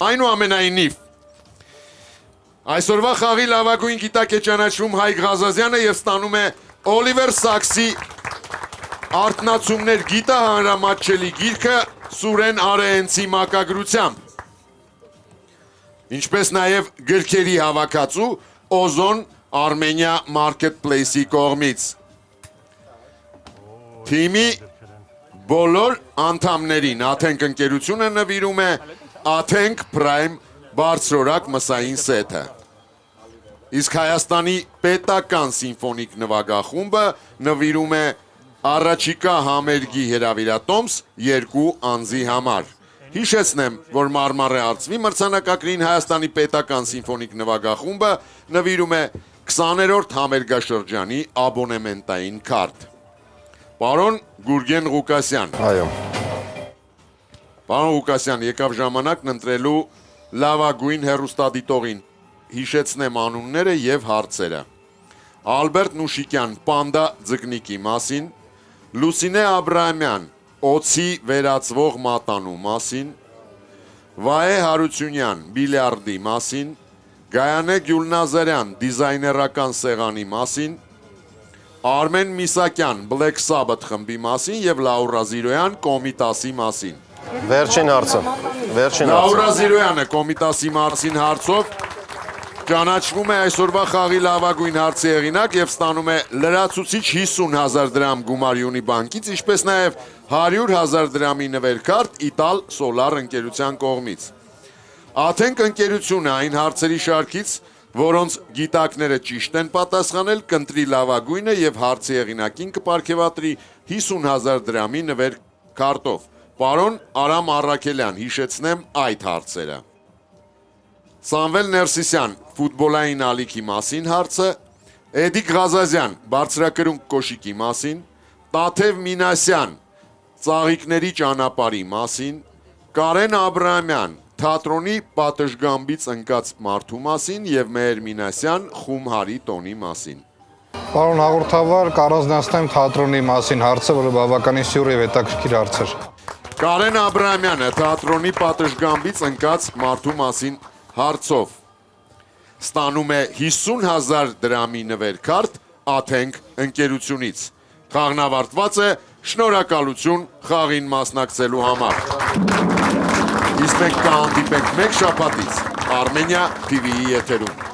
Այնուամենայնիվ, այսօրվա խաղի լավագույն գիտակ է ճանաչվում Հայկ Ղազազյանը եւ ստանում է Օլիվեր Սաքսի Արտնացումներ գիտա հանրամատչելի գիրքը Սուրեն Արեենցի մակագրությամբ, ինչպես նաեւ գրքերի հավաքածու Օզոն Armenia Marketplace-ի կողմից։ Թիմի բոլոր անդամներին Աթենք ընկերությունը նվիրում է Աթենք Prime բարձրորակ մսային սեթը։ Իսկ Հայաստանի պետական սիմֆոնիկ նվագախումբը նվիրում է առաջիկա համերգի հրավիրատոմս 2 անձի համար։ Հիշեցնեմ, որ Մարմարե արծվի մրցանակակրին Հայաստանի պետական սիմֆոնիկ նվագախումբը նվիրում է 20-րդ համերգաշրջանի աբոնեմենտային քարտ։ Պարոն Գուրգեն Ղուկասյան։ Այո։ Պարոն Ղուկասյան, եկավ ժամանակն ընտրելու լավագույն հեռուստադիտողին։ Հիշեցնեմ անունները եւ հարցերը։ Ալբերտ Նուշիկյան Պանդա ձկնիկի մասին, Լուսինե Աբրահամյան Օցի վերածվող մատանու մասին, Վահե Հարությունյան բիլիարդի մասին, Գայանե Գյուլնազարյան դիզայներական սեղանի մասին, Արմեն Միսակյան Black Sabbath խմբի մասին եւ Լաուրա Զիրոյան Կոմիտասի մասին։ Վերջին հարցը։ Լաուրա Զիրոյանը Կոմիտասի մասին հարցով ճանաչվում է այսօրվա խաղի լավագույն հարցի հեղինակ եւ ստանում է լրացուցիչ 50,000 դրամ գումար Յունիբանկից, ինչպես նաեւ 100,000 դրամի նվերքարտ Իտալ Սոլար ընկերության կողմից։ Աթենք ընկերությունը այն հարցերի շարքից, որոնց գիտակները ճիշտ են պատասխանել, կընտրի լավագույնը եւ հարցի հեղինակին կպարգեւատրի 50,000 դրամի նվերքարտով։ Պարոն Արամ Առաքելյան, հիշեցնեմ այդ հարցերը։ Սամվել Ներսիսյան ֆուտբոլային ալիքի մասին հարցը, Էդիկ Ղազազյան բարձրակրունկ կոշիկի մասին, Տաթև Մինասյան ծաղիկների ճանապարհի մասին, Կարեն Աբրահամյան թատրոնի պատշգամբից ընկած մարդու մասին եւ Մեհեր Մինասյան Խումհարի տոնի մասին։ Պարոն հաղորդավար, կառանձնացնեմ թատրոնի մասին հարցը, որը բավականին սյուր եւ հետաքրքիր հարց էր։ Կարեն Աբրահամյանը թատրոնի պատշգամբից ընկած մարդու մասին հարցով ստանում է 50,000 դրամի նվերքարտ Աթենք ընկերությունից։ Խաղն ավարտված է, շնորհակալություն խաղին մասնակցելու համար։ Իսկ մենք կհանդիպենք մեկ շաբաթից Armenia TV-ի եթերում։